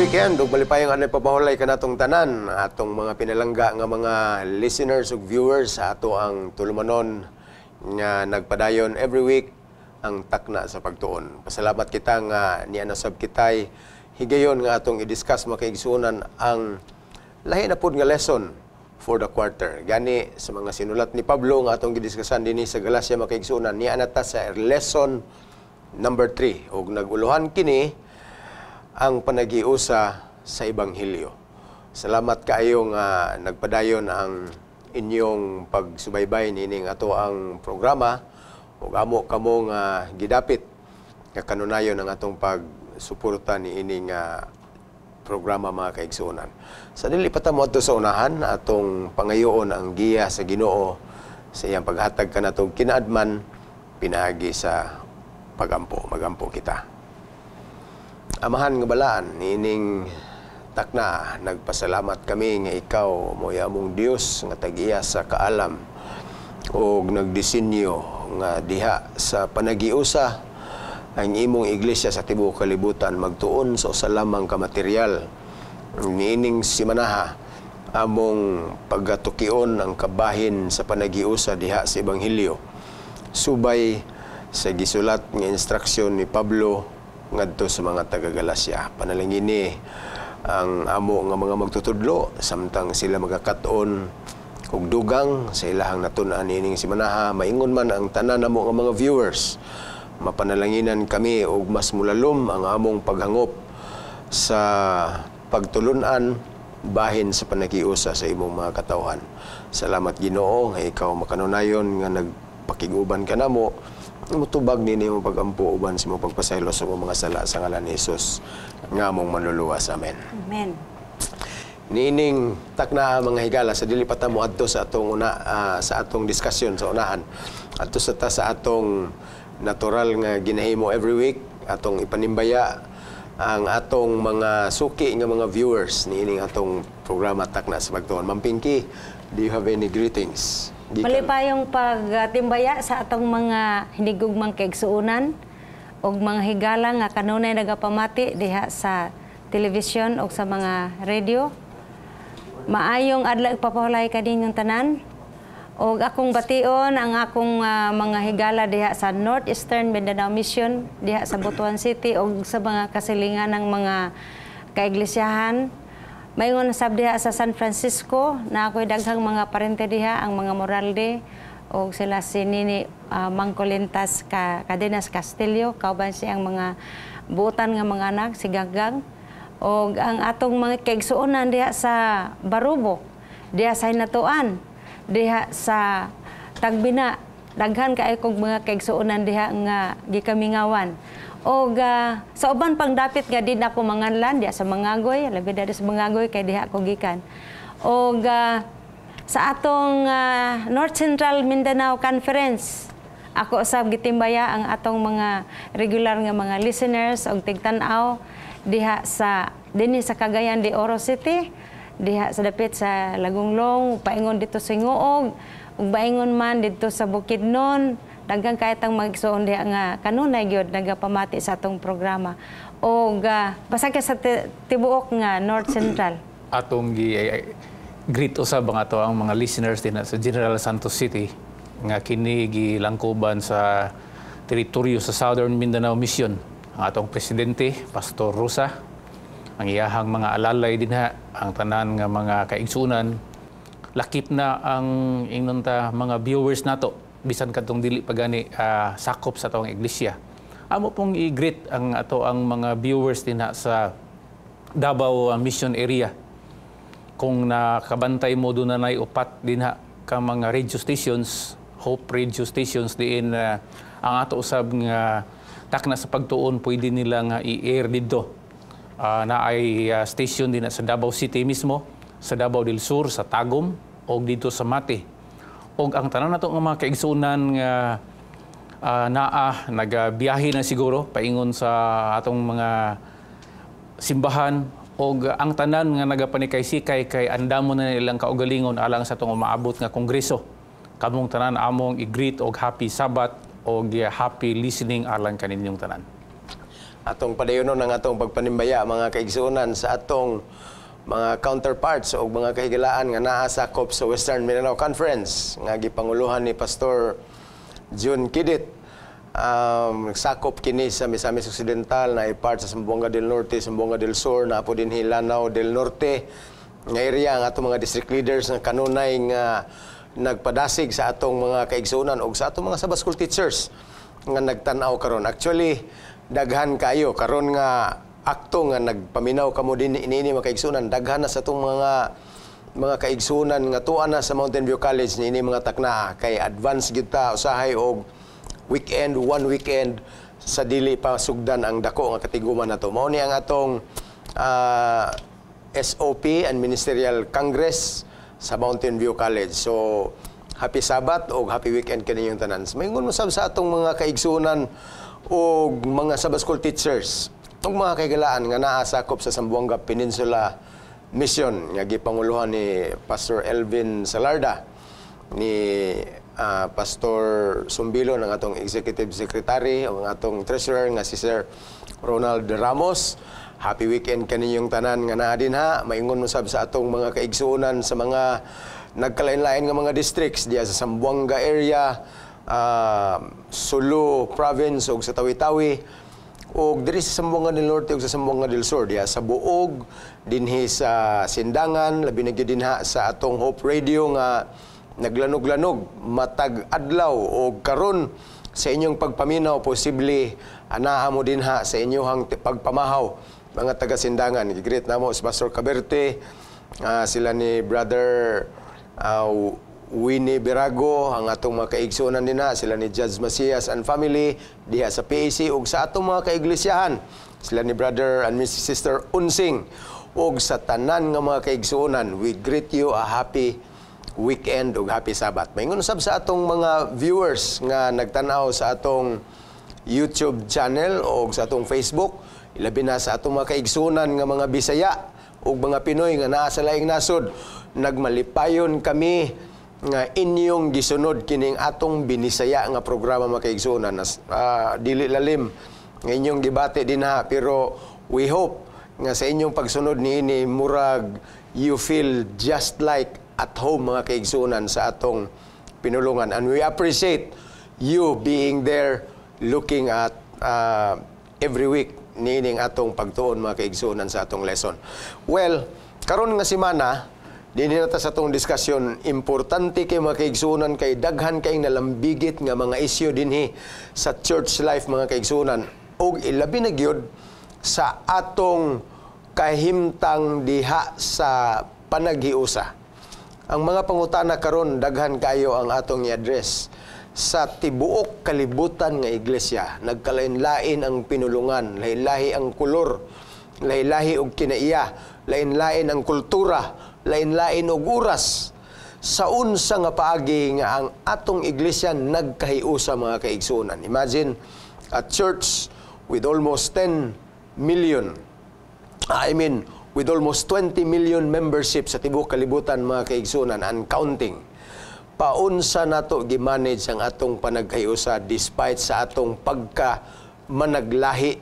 weekend ug malipayong anay papahulay kanatong tanan atong mga pinalangga nga mga listeners ug viewers sa ato ang tulumanon nga nagpadayon every week ang takna sa pagtuon. Pasalamat kita nga niya nasab kitay higayon nga atong i-discuss makaigsunan ang lahi na pud nga lesson for the quarter. Gani sa mga sinulat ni Pablo nga atong gidiskussan dinhi sa Galacia makaigsunan niya anata sa lesson number 3 ug naguluhan kini ang panagiusa sa Ebanghelyo. Salamat kaayo nga nagpadayon ang inyong pagsubaybay nining ato ang programa ug amo kamo nga gidapit nga kanunayon ang atong pagsuporta ni ining programa mga kaigsuonan. Sa dili pa ta moadto sa unahan atong pangayoon ang giya sa Ginoo sa iyang paghatag kanatong kinaadman pinaagi sa magampo kita. Amahan nga balaan, nining takna, nagpasalamat kami nga ikaw, mo'y among Diyos, nga tag-iya sa kaalam, o nagdisenyo nga diha sa panagiusa, ang imong iglesia sa tibuok kalibutan, magtuon sa usa lamang ka material. Niining simanaha, among pagatukion ang kabahin sa panagiusa diha sa Ebanghelyo. Subay sa gisulat nga instruksyon ni Pablo, ngadto sa mga taga-Galacia. Panalangin ni ang amo nga mga magtutudlo samtang sila magakaton og dugang sa ilahang natun-an ining simanaha, maingon man ang tanan namo nga mga viewers. Mapanalanginan kami og mas mulalom ang among paghangop sa pagtulunan bahin sa panagiusa sa imong mga katawhan. Salamat Ginoo nga ikaw makanunayon nga nagpakiguban kanamo. Mutubag nini mo pagampo uban sa mo pagpasaylo sa mga sala sa ngalan ni Jesus nga mong manluluwas. Amen. Amen. Nining takna mga higala sa dili pa ta moadto sa atong sa atong diskusyon sa unahan. Adto sa atong natural nga ginahimo every week atong ipanimbaya ang atong mga suki nga mga viewers niining atong programa takna sa pagtuon. Ma'am Pinky, do you have any greetings? Malipayong pagtimbaya sa atong mga hinigugmang kaigsuonan og mga higala nga kanunay nagapamati diha sa telebisyon o sa mga radio. Maayong adlaw ipapahulay kaninyong tanan. Og akong bation ang akong mga higala diha sa Northeastern Mindanao Mission diha sa Butuan City og sa mga kasilingan ng mga kaiglesiyahan. Mayngon sab diha sa San Francisco na ako'y daghang mga parente diha ang mga Moralde o sila si Nini Mangcolintas Cadenas Castillo, kauban siya ang mga buotan nga mga anak, si Gagang. O ang atong mga kaigsuonan diha sa Barubo, diha sa Hinatuan, diha sa Tagbina, daghan kaayo kog mga kaigsuonan diha nga gikamingawan. O sa uban pang dapit nga din ako manganlan diha sa Mangagoy, labi dali sa Mangagoy kay diha ako gikan. O sa atong North Central Mindanao Conference, ako usab gitimbaya ang atong mga regular nga mga listeners og tigtan-aw diha sa dinhi sa Cagayan de Oro City, diha sa dapit sa Lagunglong, paingon dito sa Nguog, ug baingon man dito sa Bukidnon. Daghang kaitang magsuon diha nga kanunay gyud nagapamati sa atong programa. O basta ka sa tibuok nga North Central. Atong greet usab ang ato ang mga listeners din sa General Santos City nga kini gilangkuban sa teritoryo sa Southern Mindanao Mission. Ang atong presidente Pastor Rosa, ang iyahang mga alalay dinha, ang tanan nga mga kaigsunan, lakip na ang inunta mga viewers nato bisan kadtong dili pagani sakop sa atong iglesia. Amo pong i-greet ang ato ang mga viewers dinha sa Davao Mission area. Kung nakabantay mo doon na upat dinha ka mga radio stations, Hope radio stations diin ang ato usab nga takna sa pagtuon pwede nila nga i-air didto. Na ay station din sa Davao City mismo, sa Davao del Sur, sa Tagum o dito sa Mati. Og ang tanan nato nga mga kaigsunan nga nagabiyahe na siguro paingon sa atong mga simbahan og ang tanan nga nagapanikay-sikay kay andamo na nilang kaugalingon alang sa atong umaabot nga kongreso. Kamong tanan among i-greet og happy Sabbath og happy listening alang kaninyong tanan. atong padayonon ang atong pagpanimbaya mga kaigsuonan sa atong mga counterparts o mga kahigalaan nga naa sakop sa Western Mindanao Conference nga gipanguluhan ni Pastor June Kidit. Sakop kini sa Misamis Occidental na part sa Zamboanga del Norte, Zamboanga del Sur, na po din Lanao del Norte nga area ang atong mga district leaders nga kanunay nga nagpadasig sa atong mga kaigsuonan o sa atong mga Sabbath school teachers nga nagtan-aw karon. Actually, daghan kayo karon nga akto nga nagpaminaw kamo din ini mga kaigsuonan, daghan na sa atong mga kaigsuonan nga tuan na sa Mountain View College ni ini mga takna kay advance gyud ta usahay og one weekend sa dili pa sugdan ang dako nga katiguman nato. Mao ni ang atong SOP and Ministerial Congress sa Mountain View College. So happy Sabbath o happy weekend kaninyong tanan. Maingon mo sa atong mga kaigsuonan o mga Sabbath school teachers o mga kaigalaan nga naa sakop sa Zamboanga Peninsula Mission nga gipanguluhan ni Pastor Elvin Salarda, ni Pastor Sumbilo ng atong Executive Secretary o ng atong Treasurer nga si Sir Ronald Ramos. Happy weekend kaninyong tanan nga naa din ha. Maingon mo sa atong mga kaigsuonan sa mga nagkalain-lain nga mga districts diya sa Zamboanga area, Sulu Province o sa Tawi-Tawi, o diri sa Zamboanga del Norte o sa Zamboanga del Sur, diya sa Buog, dinhi sa Sindangan, labi na gyud dinha sa atong Hope Radio nga naglanog-lanog matag adlaw o karon sa inyong pagpaminaw, posible anaa mo dinha sa inyong pagpamahaw mga taga Sindangan. Gigreet namo si Pastor Caberte, sila ni Brother Winnie Birago, ang atong mga kaigsuonan din na, sila ni Judge Macias and family, diha sa PAC, ug sa atong mga kaiglesiyahan, sila ni Brother and Mrs. Sister Unsing, ug sa tanan nga mga kaigsuonan, we greet you a happy weekend ug happy Sabbath. Maingon usab sa atong mga viewers nga nagtan-aw sa atong YouTube channel o sa atong Facebook, ilabi na sa atong mga kaigsuonan nga mga Bisaya ug mga Pinoy nga naa sa laing nasod, nagmalipayon kami nga inyong gisunod kining atong binisaya nga programa mga kaigsuonan. Dili lalim nga inyong gibati din ha, pero we hope nga sa inyong pagsunod niini murag you feel just like at home mga kaigsuonan sa atong pinulungan, and we appreciate you being there looking at every week niining atong pagtuon mga kaigsuonan sa atong lesson. Well, karon nga semana dinhi na ta sa atong diskusyon, importante kay mga kaigsuonan kay daghan kay nalambigit nga mga isyu dinhi sa church life mga kaigsuonan, ug ilabi na gyud sa atong kahimtang diha sa panaghiusa. Ang mga pangutana karon daghan kayo ang atong i-address. Sa tibuok kalibutan nga iglesia, nagkalain-lain ang pinulungan, lahi-lahi ang kulor, lahi-lahi og kinaiya, lain-lain ang kultura, lain-lain og oras. Sa unsa nga paagi nga ang atong iglesia nagkahiusa mga kaigsuonan. Imagine a church with almost 10 million, with almost 20 million membership sa tibuok kalibutan mga kaigsuonan and counting. Paunsa nato gi-manage ang atong panagkahiusa despite sa atong pagka managlahi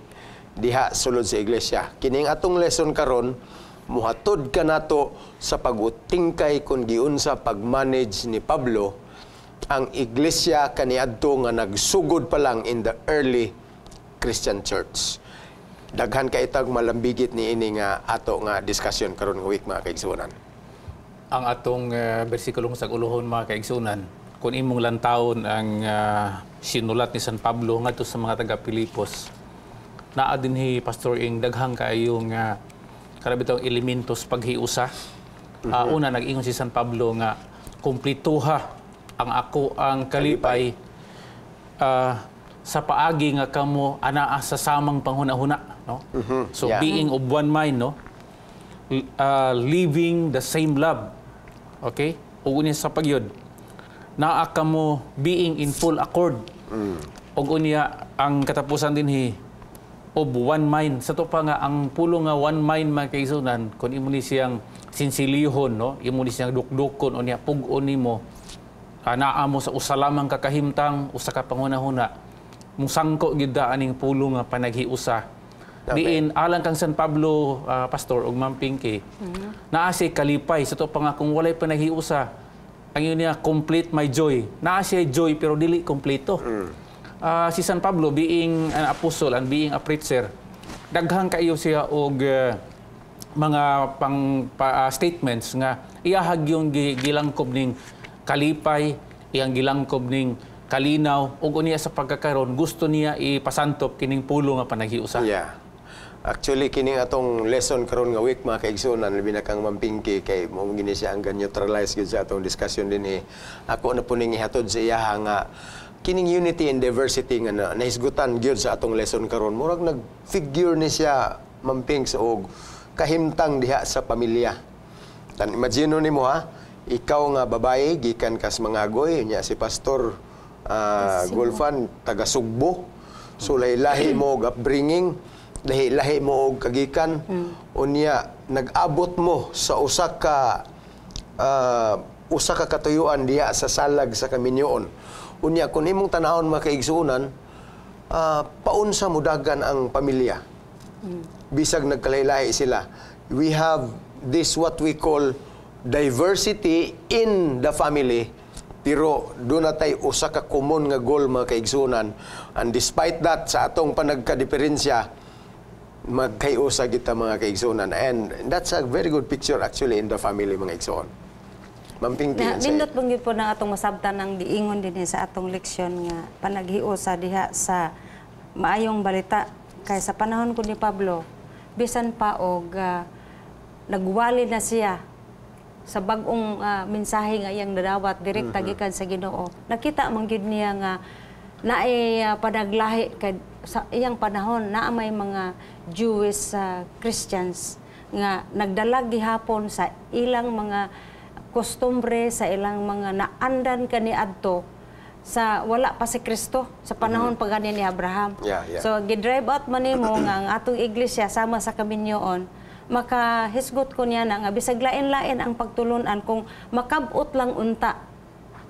diha sulod sa iglesia. Kining atong lesson karon, muhatod ka nato sa pag-utingkay kung giunsa pag-manage ni Pablo ang iglesia kaniadto nga nagsugod pa lang in the early Christian church. Daghan ka itag malambigit ni ini nga ato nga discussion karon nga week mga kaigsuonan. Ang atong bersikulong sa uluhon mga kaigsuonan, kung imong lantawon ang sinulat ni San Pablo ngadto sa mga taga Pilipos, naa dinhi Pastor Ing daghang kaayong karabitong elementos paghiusa. Una nag-ingon si San Pablo nga kumplituha ang ako ang kalipay sa paagi nga kamo anaa sa samang panghunahuna, no? So being of one mind, no? Living the same love. Okay? Ug unya sa pagyod, naa kamo being in full accord. Ug unya ang katapusan dinhi of one mind. Sa to pa nga ang pulo nga one mind mga kaigsuonan, kun imo ni siyang sinsilihon, no? Imo ni siyang dukdukon unya pug-on nimo, naa mo sa usa lamang kakahimtang, usa ka panghunahuna, musangko gyud aning pulo nga panaghiusa Diin alang kang San Pablo pastor ug Ma'am Pinky. Naa siya kalipay sa to pa nga kung walay panahiusa. Ang yun niya complete my joy. Naa siya joy pero dili kompleto. Si San Pablo being an apostle and being a preacher, daghang kayo siya og mga statements nga iyahag yung gilangkob ning kalipay, iyang gilangkob ning kalinaw ug unya sa pagkakaron gusto niya ipasantop kining pulo nga panahiusa. Yeah. Actually, kining atong lesson karon nga week, mga kaigsunan, labi na kang mampingki, kay mo gini siya ang neutralize gyud sa atong discussion din Ako na po ning ihatod sa iya nga kining unity and diversity nga nahisgutan gyud sa atong lesson karon. Murag nag-figure ni siya mamping sa og kahimtang diha sa pamilya. Tan imagine nimo ha, ikaw nga babae gikan kas mga agoy nya si pastor Gulfan taga Sugbo. So lahi mo og upbringing, lahi mo og kagikan, unya nag-abot mo sa usa ka katuyuan diha sa salag sa Kaminyoon. Unya kun imong tanahon mga kaigsunan, paunsa mudagan ang pamilya. Bisag nagkalahi sila. We have this what we call diversity in the family, pero doon natay usa ka common nga goal mga kaigsunan. And despite that, sa atong panagkadiferensya, magkayusa kita mga kaigsunan. And that's a very good picture actually in the family mga igsoon. Mampingti. Nindot banggit po na atong masabtan ng diingon din sa atong leksyon nga panaghiusa diha sa maayong balita. Kay sa panahon ko ni Pablo, bisan pa og nagwali na siya sa bag-ong mensahe nga iyang nadawat direkta gikan sa Ginoo. Nakita man gyud niya nga naay panaglahi kay sa iyang panahon naa may mga Jewish Christians nga nagdalag gihapon sa ilang mga kostumbre, sa ilang mga naandan kaniadto sa wala pa si Kristo sa panahon pa gani ni Abraham. Yeah. So gidrive out man nimo nga ang atong iglesia sama sa Kaminyoon, makahisgot ko niya na nga bisag lain-lain ang pagtulunan kung makabot lang unta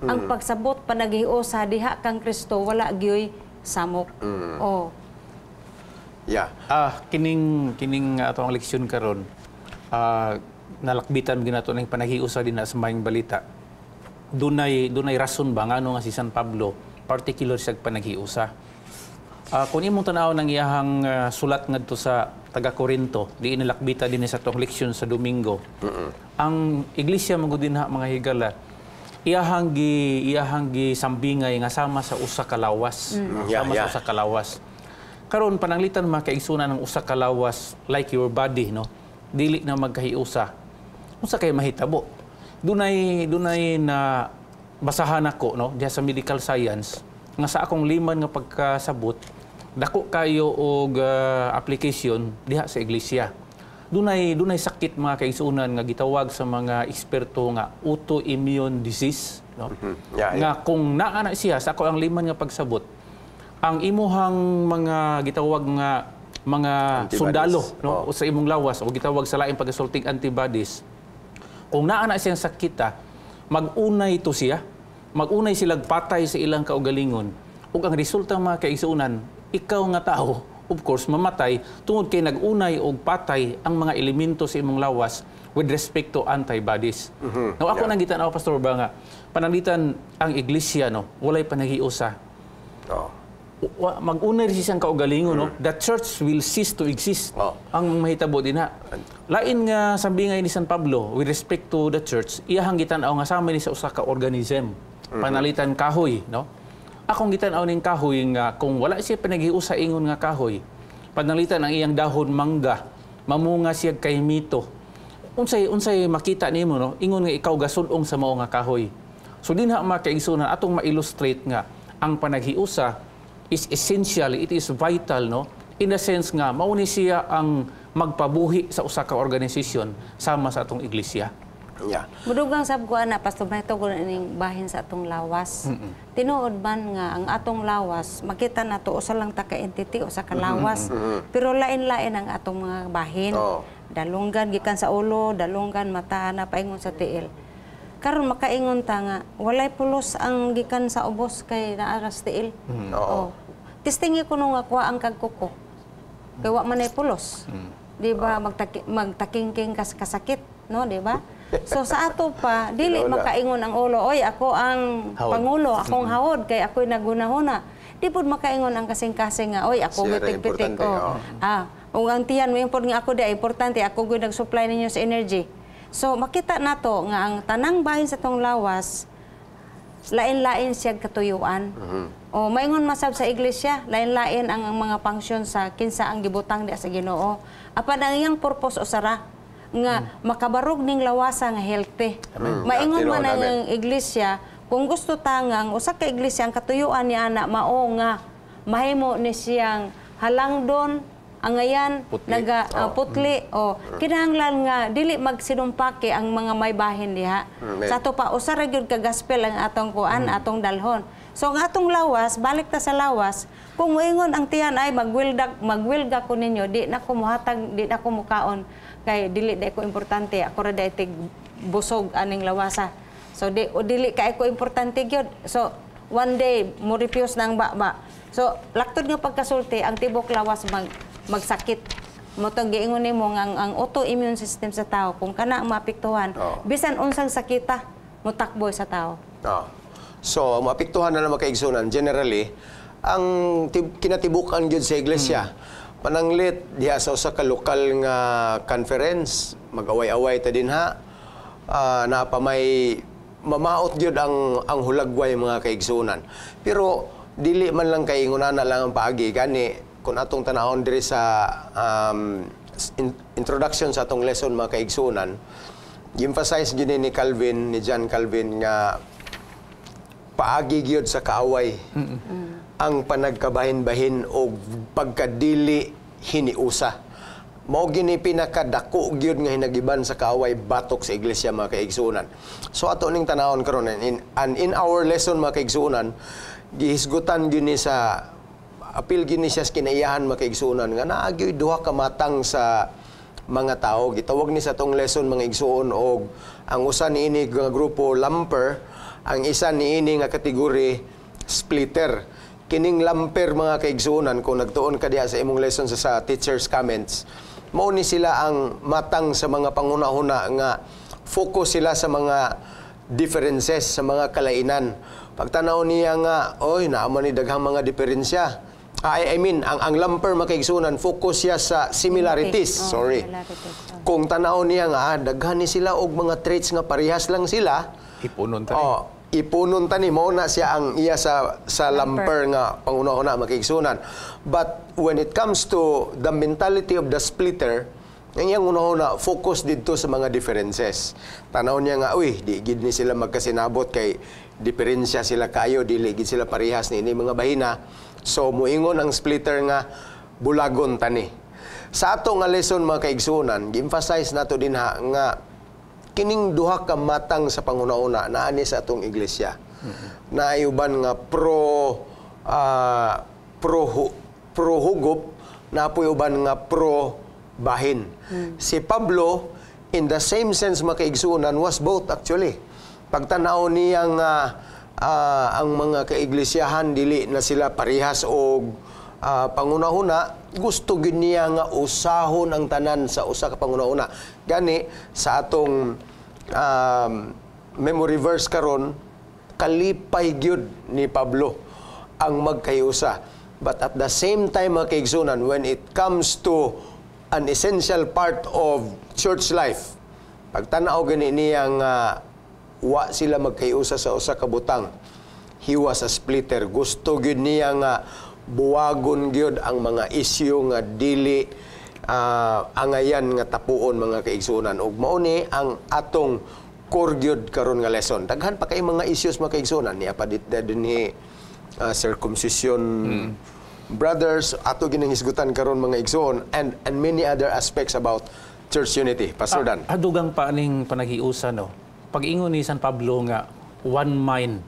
ang pagsabot panaghiusa diha kang Kristo wala gyoy samok. Oh. Yeah. Kining atong leksyon karon, nalakbitan ginato ning panaghiusa din sa maayong balita. Dunay rason ba ngano nga si San Pablo particular sa panaghiusa. Kung imong tan-aw ng iyahang sulat ngadto sa taga Corinto, di inilakbita din sa atong leksyon sa Domingo. Ang iglesia magud dinha mga higala, iyahang gi sambingay nga sama sa usa ka lawas. Sama sa usa ka lawas. Karon pananglitan mga kaigsunan ng usa ka lawas like your body, no? Dili na magkahiusa. Unsa kay mahitabo? Dunay na basahan ako, no, diha sa medical science nga sa akong liman nga pagkasabot dako kayo og application diha sa iglesia. Dunay sakit mga kaigsunan nga gitawag sa mga eksperto nga autoimmune disease, no? Nga kung naa na siya sa ako ang liman nga pagsabot, ang imuhang mga gitawag nga mga sundalo, no, sa imong lawas o gitawag sa laing pagsulting antibodies, kung naa na siyang sakita, mag-unay to siya, mag-unay silang patay sa ilang kaugalingon. Ug ang resulta mga kaigsunan, ikaw nga tao, of course, mamatay tungod kay nag-unay og patay ang mga elemento sa imong lawas with respect to antibodies. Now ako nang gitan-aw Pastor ba nga pananglitan ang iglesia, no, walay panaghiusa. Mag-unay rin siyang kaugalingon, no? The church will cease to exist. Ang mahitabo din na. Lain nga sambingay ni San Pablo with respect to the church, iyahang gitan-aw nga sama ni sa usa ka organism. Panalitan kahoy, no? Akong gitan-aw ning kahoy nga kung wala siya panaghiusa ingon nga kahoy, panalitan ang iyang dahon mangga, mamunga siya kay mito. Unsay makita nimo, no? Ingon nga ikaw gasudong sa mao nga kahoy. So dinha makaigsunan atong ma-illustrate nga ang panaghiusa is essential, it is vital, no? In the sense nga mauni siya ang magpabuhi sa usa ka organisasyon sama sa atong iglesia. Yeah. Mudugang sab ko ana Pastor Mahito ko ning bahin sa atong lawas. Tinuod man nga ang atong lawas makita nato usa lang ta ka entity usa ka lawas. Pero lain-lain ang atong mga bahin. Dalunggan gikan sa ulo, dalunggan mata na paingon sa tiil. Karon makaingon ta nga walay pulos ang gikan sa ubos kay naa sa tiil. Testingi ko nung nga kuha ang kagkuko. Kay wa man ay pulos. Di ba magtakingking kasakit, no, di ba? So sa ato pa dili Lola. makaingon ang ulo, oy ako ang Hawod. pangulo, akong hawod kay ako'y nagunahuna. Di pud makaingon ang kasing-kasing nga, oy ako Siya ra pitik-pitik importante, ko. Ug ang tiyan mo import nga ako di importante, ako gyud nag-supply ninyo sa energy. So makita nato nga ang tanang bahin sa tong lawas lain-lain siya katuyuan. O maingon masab sa iglesia, lain-lain ang mga function sa kinsa ang gibutang di sa Ginoo. Apan ang iyang purpose usara nga makabarog ning lawasa nga healthy. Maingon man ang iglesia kung gusto tangang usa ka iglesia ang katuyuan ni ana mao nga mahimo ni siyang halangdon angayan Putli. putli o kinahanglan nga dili magsinumpake ang mga may bahin diha. Sa ato pa usa ra gyud ka gospel ang atong kuan atong dalhon. So ang atong lawas balik ta sa lawas kung moingon ang tiyan ay magwilda ko ninyo di na ko muhatag di na ko mukaon kay dili day ko importante ako ra day tig busog aning lawasa. So dili kay ko importante gyud. So one day mo refuse nang ba. So laktod nga pagkasulti ang tibok lawas magsakit. Motong giingon nimo nga ang autoimmune system sa tao kung kana ang maapektuhan bisan unsang sakita motakboy sa tao. So, maapektuhan na naman kaigsunan. Generally, ang kinatibukan gyud sa iglesia, pananglit diha sa usa ka lokal nga conference, mag-away-away ta dinha, na pa may mamaot gyud ang hulagway mga kaigsunan. Pero dili man lang kay ingunana lang ang paagi gani kung atong tanahon diri sa introduction sa atong lesson mga kaigsunan, gi-emphasize gyud ni Calvin, ni John Calvin nga paagi gyud sa kaaway ang panagkabahin-bahin o pagkadili hiniusa. Mao gini pinakadako gyud nga hinagiban sa kaaway batok sa iglesia mga kaigsunan. So ato ning tanawon karon in our lesson mga kaigsunan gihisgutan gyud ni sa apil gyud ni siya sa kinaiyahan mga kaigsunan nga naa gyud duha ka matang sa mga tao. Gitawag ni sa tong lesson mga igsuon og ang usa niini nga grupo lamper, ang isa niini nga kategori splitter. Kining lamper mga kaigsuonan kung nagtuon ka diha sa imong lesson sa teacher's comments, mao ni sila ang matang sa mga panguna-una nga focus sila sa mga differences, sa mga kalainan. Pagtanaw niya nga, oy naamo ni daghang mga diferensya. I mean, ang lamper mga kaigsuonan focus siya sa similarities. Kung tanaw niya nga daghan ni sila og mga traits nga parehas lang sila, Ipunon ta. Ipunon tani mo na siya ang iya sa lamper nga panguna-una makigsunan. But when it comes to the mentality of the splitter, ang iyang una-una focus dito sa mga differences. Tanaw niya nga, uy, di gid ni sila magkasinabot kay diferensya sila kayo, dili gid sila parehas ni mga bahina. So muingon ang splitter nga bulagon tani. Sa ato nga lesson mga kaigsunan, gi-emphasize nato din nga kining duha ka matang sa panguna-una naa ni sa atong iglesia. Naayuban nga pro hugop, napoy uban nga pro bahin. Si Pablo in the same sense makaigsunan was both actually. Pagtanaw niya nga ang mga kaiglesiyahan dili na sila parehas og panguna-una, gusto gid niya nga usahon ang tanan sa usa ka panguna-una. Gani sa atong memory verse karon, kalipay gyud ni Pablo ang magkayusa. But at the same time mga kaigsunan, when it comes to an essential part of church life, pagtanaw gani niya nga wa sila magkayusa sa usa ka butang, he was a splitter. Gusto gyud niya nga buwagon gyud ang mga isyu nga dili angayan nga tapuon mga kaigsunan. Ug mao ni ang atong core gyud karon nga lesson. Daghan pa kay mga issues mga kaigsunan niya pa din ni circumcision brothers ato ginanghisgutan karon mga igsoon and many other aspects about church unity. Pastor Dan. Adugang pa ning panagiusa no. Pag-ingon ni San Pablo nga one mind.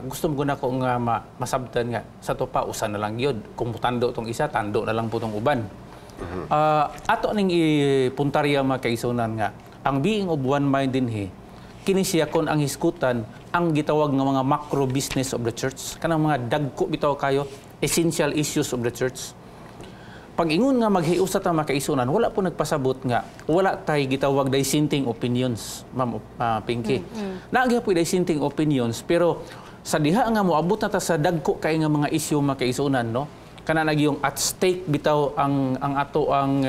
Gusto mo na ko nga masabtan nga sa to pa usa na lang gyud. Kung tando tong isa, tando na lang po tong uban. Ato ning ipuntarya mga kaigsunan nga ang being of one mind dinhi kini siya kon ang hiskutan ang gitawag nga mga macro business of the church, kanang mga dagko bitaw kayo essential issues of the church. pag ingon nga maghiusa ta makaisunan, wala po nagpasabot nga wala tay gitawag dissenting opinions, Ma'am Pinky. Naagya po dissenting opinions, pero sa diha nga moabot na ta sa dagko kay nga mga isyu makaisunan, no? Kana yung at stake bitaw ang ato ang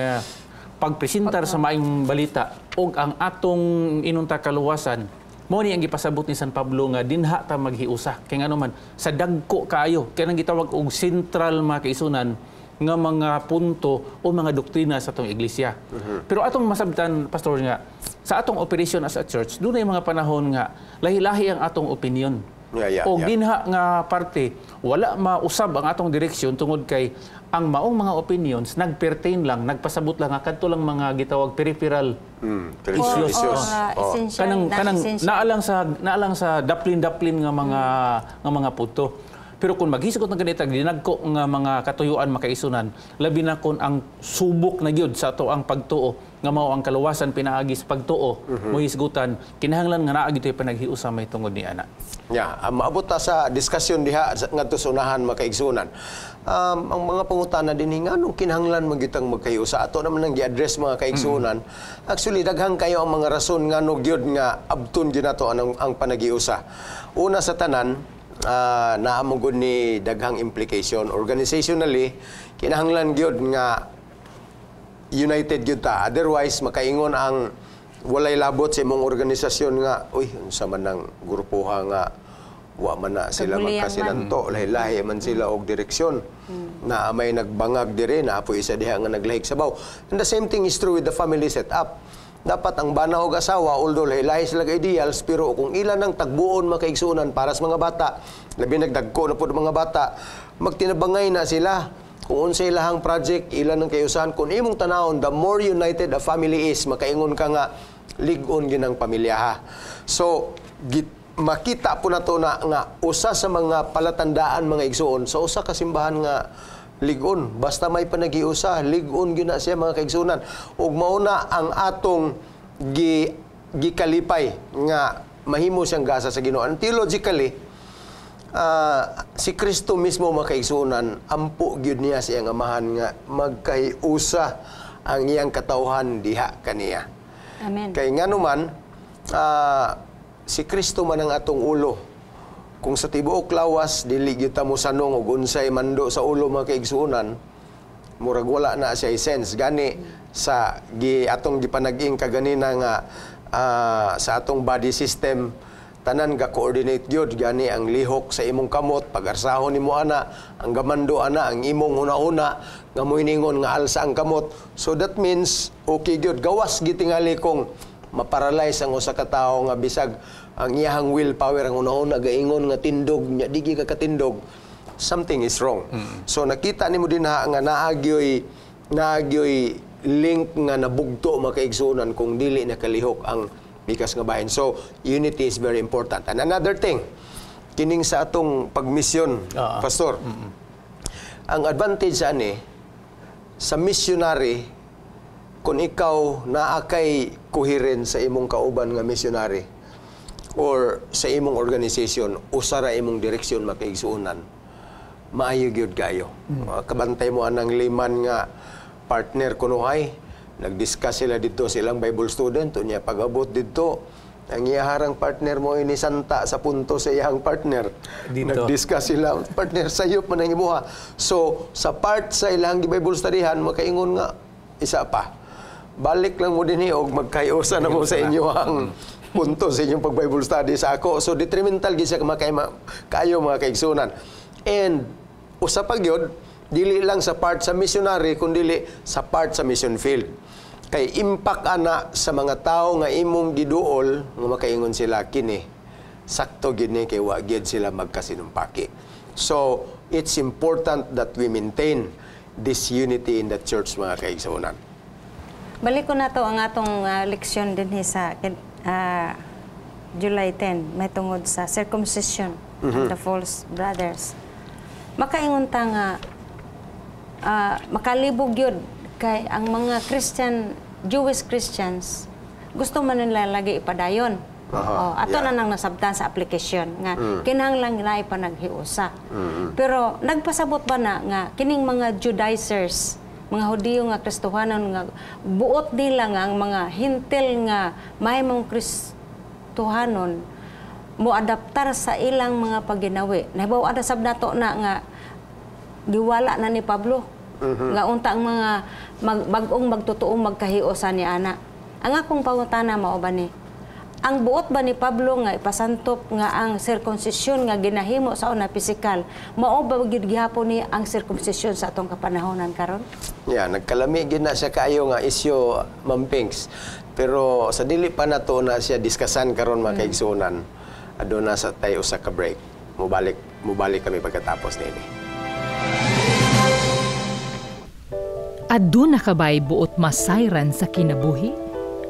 pagpresentar sa maayong balita o ang atong inunta kaluwasan. Mo ni ang gipasabot ni San Pablo nga dinha ta maghiusa kay ngano man sa dagko kaayo kay nang gitawag og sentral makaisunan nga mga punto o mga doktrina sa atong iglesia. Pero atong masabtan, Pastor, nga sa atong operation as a church, doon ay mga panahon nga lahi-lahi ang atong opinion. O dinha nga parte, wala mausab ang atong direksyon tungod kay ang maong mga opinions nagpertain lang, nagpasabot lang, kadto lang mga gitawag peripheral issues. Kanang naalang sa daplin-daplin nga mga punto. Pero kung maghisgot ng ganitag, dinagko nga mga katuyuan makaisunan, labi na kung ang subok na gyud sa ato ang pagtuo, nga mao ang kaluwasan pinaagi sa pagtuo, mo hisgutan, kinahanglan nga naa gito'y panaghiusa may tungod ni ana. Maabot ta sa diskusyon diha ngadto sa unahan makaigsunan. Ang mga pangutana din nganong kinahanglan magitang magkayusa ato naman nang gi-address mga kaigsunan. Actually daghang kayo ang mga rason ngano gyud nga abton gyud nato ang panagiusa. Una sa tanan, naamugod ni daghang implication. Organizationally, kinahanglan gyud nga united gyud ta. Otherwise, makaingon ang walay labot sa imong organisasyon nga, uy, unsa man ang grupuha nga wa man na sila magkasinanto, lahi-lahi man sila og direksyon. Na may nagbangag diri, na apo isa diha nga naglahig sabaw. And the same thing is true with the family setup. Dapat ang bana o asawa, although lahi-lahi sila ideals, pero kung ilan ang tagbuon makaigsunan para sa mga bata, labi nagdagko na po ng mga bata, magtinabangay na sila. Kung unsay ilahang project, ilan ang kayusahan. Kung imong tanawon, the more united a family is, makaingon ka nga, ligon yun ang pamilya ha. So, makita po na to na nga, usa sa mga palatandaan mga igsuon, sa usa kasimbahan nga, ligon. Basta may panagiusa, ligon yun na siya mga kaigsunan. Ug mauna ang atong gikalipay nga mahimo siyang gasa sa Ginoo. Theologically, si Kristo mismo mga kaigsunan, ampo gyud niya siyang amahan nga magkahiusa ang iyang katawhan diha kaniya. Amen. Kay nganuman, si Kristo man ang atong ulo. Kung sa tibuok lawas, dili gyud ta mo sanong og unsay mando sa ulo mga kaigsuonan, murag wala na siya sense gani sa atong gipanag-ing kaganina nga sa atong body system tanan ga coordinate gyud gani ang lihok sa imong kamot pag-arsahon nimo ana, ang gamando ana, ang imong una-una nga moiningon nga alsa ang kamot. So that means okay gyud gawas gitingali kung maparalyze ang usa ka tawo nga bisag ang iyahang willpower ang una-una gaingon nga tindog nya digi ka katindog, something is wrong. So nakita nimo din nga naagyoy link nga nabugto makaigsunan kung dili nakalihok ang bikas nga bahin. So unity is very important. And another thing, kining sa atong pagmisyon, Pastor, ang advantage ani sa missionary, kung ikaw naa kay coherent sa imong kauban nga missionary or sa imong organization, usara imong direksyon makaigsuunan, maayo gyud kayo. Kabantay mo anang liman nga partner kunuhay, nag-discuss sila dito silang Bible student, unya pag-abot dito, ang iyaharang partner mo ini santa sa punto sa iyang partner. Nag-discuss sila, partner sayop man ang imuha. So, sa part sa ilang Bible studyhan, makaingon nga, isa pa. Balik lang mo din og magkayosa na mo sa inyo ang punto sa inyong pag-Bible study sa ako. So, detrimental gisa kayo mga kaigsunan. And, usa pa gyud, dili lang sa part sa missionary, kundi sa part sa mission field. Kay impact ana sa mga tao nga imong giduol, nga makaingon sila, kini, sakto gini kay wa gyud sila magkasinumpaki. So, it's important that we maintain this unity in the church, mga kaigsunan. Balik ko na to ang atong leksyon din sa July 10, may tungod sa circumcision and the false brothers. Makaingon ta nga makalibog yun kay ang mga Jewish Christians gusto man nila lagi ipadayon. Ato na nang nasabtan sa application nga kinahanglan na ipanaghiusa. Pero nagpasabot ba na nga kining mga Judaizers mga Hudiyo nga Kristohanon nga buot nila nga ang mga hintil nga mahimong Kristohanon mo adaptar sa ilang mga pagginawi. Nahibaw ada sab nato na nga giwala na ni Pablo. Nga unta ang mga bag-ong magtutuong magkahiusa ni ana. Ang akong pangutana mao ba ni? Ang buot ba ni Pablo nga ipasantop nga ang circumcision nga ginahimo sa una pisikal, mao ba gid gihapon ni ang circumcision sa atong kapanahonan karon? Yeah, nagkalami gid na siya kaayo nga isyu, Ma'am Pinks. Pero sa dili pa nato na siya diskasan karon mga kaigsunan. Aduna sa tayo usa ka break. Mubalik kami pagkatapos nini. Aduna ka ba'y buot masayran sa kinabuhi?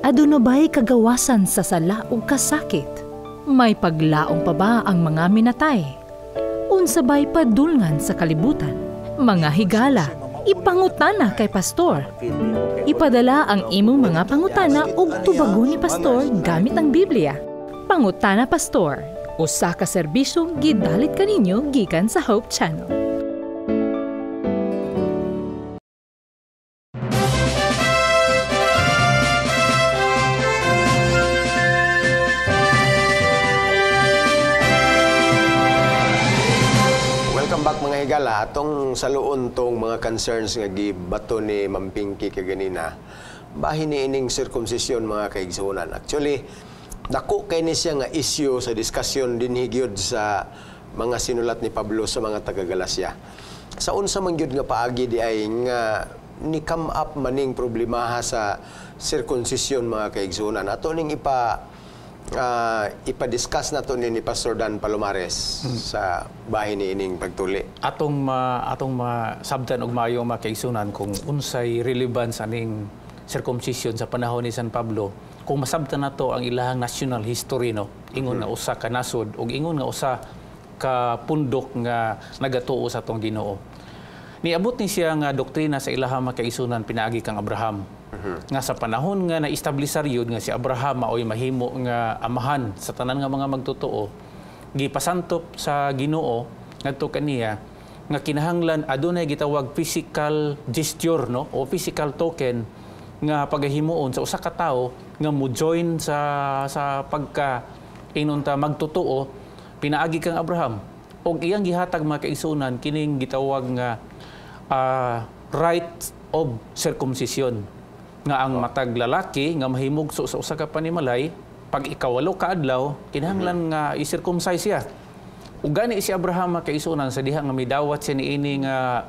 Aduna ba'y kagawasan sa sala o kasakit? May paglaong pa ba ang mga minatay? Unsa ba'y padulngan sa kalibutan? Mga higala, ipangutana kay pastor. Ipadala ang imong mga pangutana ug tubagon ni pastor gamit ang Biblia. Pangutana Pastor, usa ka serbisyong gidalit kaninyo gikan sa Hope Channel. Welcome back mga higala. Atong saluon tong mga concerns nga gibato ni Ma'am Pinky kaganina. Bahin ni ining circumcision mga kaigsunan. Actually, dako kay ni siya nga issue sa diskusyon din higyod sa mga sinulat ni Pablo sa mga taga-Galacia. Sa unsa man gyud nga paagi di ay nga ni come up maning problema sa circumcision mga kaigsunan. Ato ning ipa-discuss nato ni Pastor Dan Palomares sa bahin ni ining pagtuli. Atong sabtan og maayo mga kaigsunan kung unsay relevance aning circumcision sa panahon ni San Pablo. Kung masabtan nato ang ilahang national history, no, ingon nga usa ka nasod ug ingon nga usa ka pundok nga nagatuo sa atong Ginoo. Niabot ni siya nga doktrina sa ilahang makaisunan pinaagi kang Abraham. Nga sa panahon nga na-establisar yun nga si Abraham maoy mahimo nga amahan sa tanan nga mga magtotoo, gipasantop sa Ginoo ngadto kaniya nga kinahanglan adunay gitawag physical gesture, no, o physical token nga paghimuon sa usa ka tawo nga mo join sa pagka inunta magtotoo pinaagi kang Abraham og iyang gihatag mga kaigsunan kining gitawag nga right of circumcision nga ang matag lalaki nga mahimugso sa usa ka panimalay pag ikawalo ka adlaw kinahanglan nga i-circumcise siya. Ug gani si Abraham mga kaigsunan sa diha nga midawat siya niini nga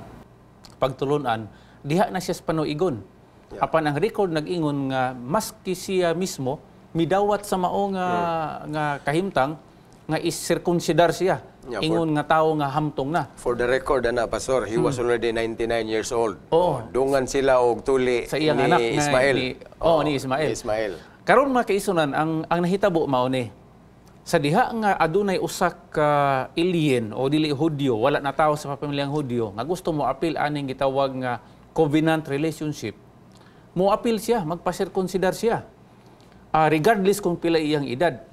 pagtulunan diha na siya sa panuigon. Apan ang record nag-ingon nga maski siya mismo midawat sa mao nga kahimtang nga is-circumcidar siya. Yeah, ingon nga tawo nga hamtong na. For the record, Pastor, he was already 99 years old. Oo. Dungan sila og tuli Sa iyang ni anak Ismael. ni Ismael. Ismael. Karon mga kaisunan ang nahitabo mao ni sa diha nga adunay usa ka alien o dili Hudyo, wala na tawo sa pamilyang Hudyo nga gusto mo apil aning gitawag nga covenant relationship. Mo apil siya, magpa-circumcidar siya. Regardless kung pila iyang edad.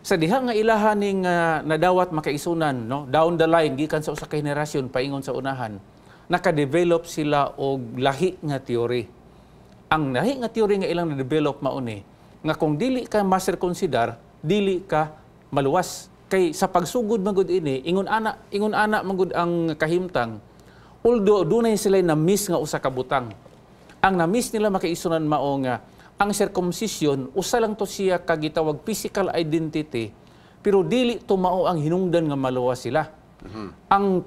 Sa diha nga ilahan ning nadawat makaisunan, no, down the line gikan sa usa ka henerasyon paingon sa unahan, naka-develop sila og lahi nga teori. Ang lahi nga teori nga ilang na-develop mao ni nga kung dili ka ma-circumcidar, dili ka maluwas. Kay sa pagsugod magud ini ingon ana magud ang kahimtang. Although dunay sila na miss nga usa ka butang. Ang na-miss nila makaisunan mao nga ang circumcision usa lang to siya kagitawag physical identity pero dili to mao ang hinungdan nga maluwas sila. Ang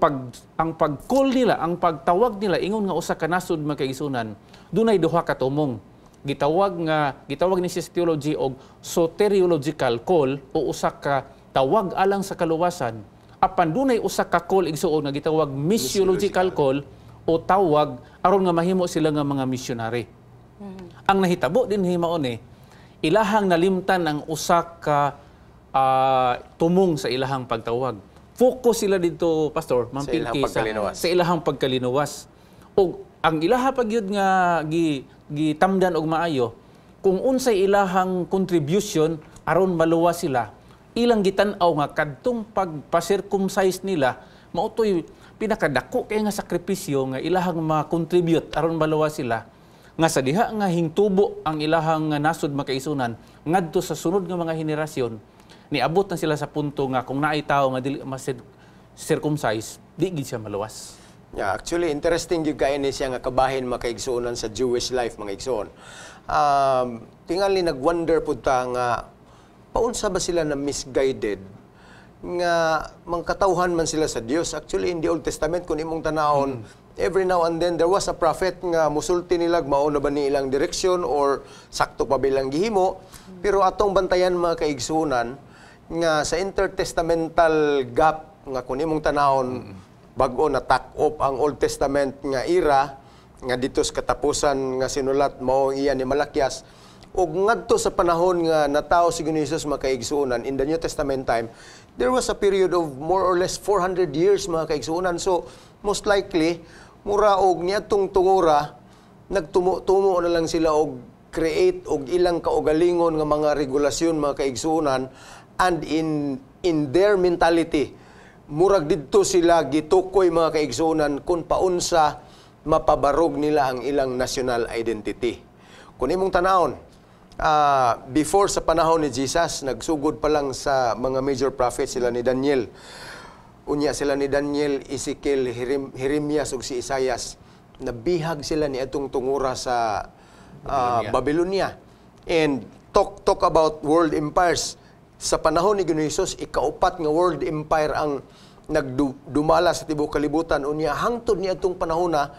pag-call nila, ang pagtawag nila ingon nga usa ka nasod makaisunan dunay duha ka tumong. Gitawag ni sa theology og soteriological call o usa ka tawag alang sa kaluwasan. Apan dunay usa ka call igsuon nga gitawag missiological call o tawag aron nga mahimo sila nga mga missionary. Ang nahitabo din himao ni ilahang nalimtan ang usa ka tumong sa ilahang pagtawag. Focus sila dito, Pastor, Ma'am Pinky, sa ilahang pagkalinuwas. O ang ilaha pagyud nga gitamdan og maayo kung unsay ilahang contribution aron maluwas sila, ilang gitan-aw nga kadtong pagpa-circumcise nila mautoy pinakadako kay nga sakripisyo nga ilahang ma-contribute aron maluwas sila nga sa diha nga hingtubo ang ilahang nasod makaisunan ngadto sa sunod nga mga henerasyon niabot na sila sa punto nga kung naay tawo nga dili circumcise di gid siya maluwas. Yeah, actually interesting gyud kay ni siya nga kabahin makaigsuonan sa Jewish life mga igsoon. Tingali nagwonder pud ta nga paunsa ba sila na misguided nga mangkatawhan man sila sa Dios. Actually in the Old Testament kung imong tanahon every now and then there was a prophet nga musulti nila mao na ba ni ilang direksyon or sakto pa bilang gihimo. Pero atong bantayan mga kaigsuonan nga sa intertestamental gap nga kung imong tanahon bag-o na tak-op ang Old Testament nga era nga dito sa katapusan nga sinulat mao iya ni Malakias ug ngadto sa panahon nga natawo si Ginoong Hesus makaigsuonan in the New Testament time there was a period of more or less 400 years mga kaigsuonan. So most likely mura og niadtong tungora nagtumo-tumo na lang sila og create og ilang kaugalingon nga mga regulasyon mga kaigsuonan and in their mentality murag didto sila gitukoy mga kaigsuonan kung paunsa mapabarog nila ang ilang national identity. Kung imong tanawon, before sa panahon ni Jesus, nagsugod pa lang sa mga major prophets sila ni Daniel. Unya sila ni Daniel, Ezekiel, Jeremias ug si Isaias. Nabihag sila ni atong tungura sa Babylonia. And talk about world empires. Sa panahon ni Ginoong Hesus, ikaupat nga world empire ang nagdumala sa tibuok kalibutan. Unya hangtod ni atong panahon na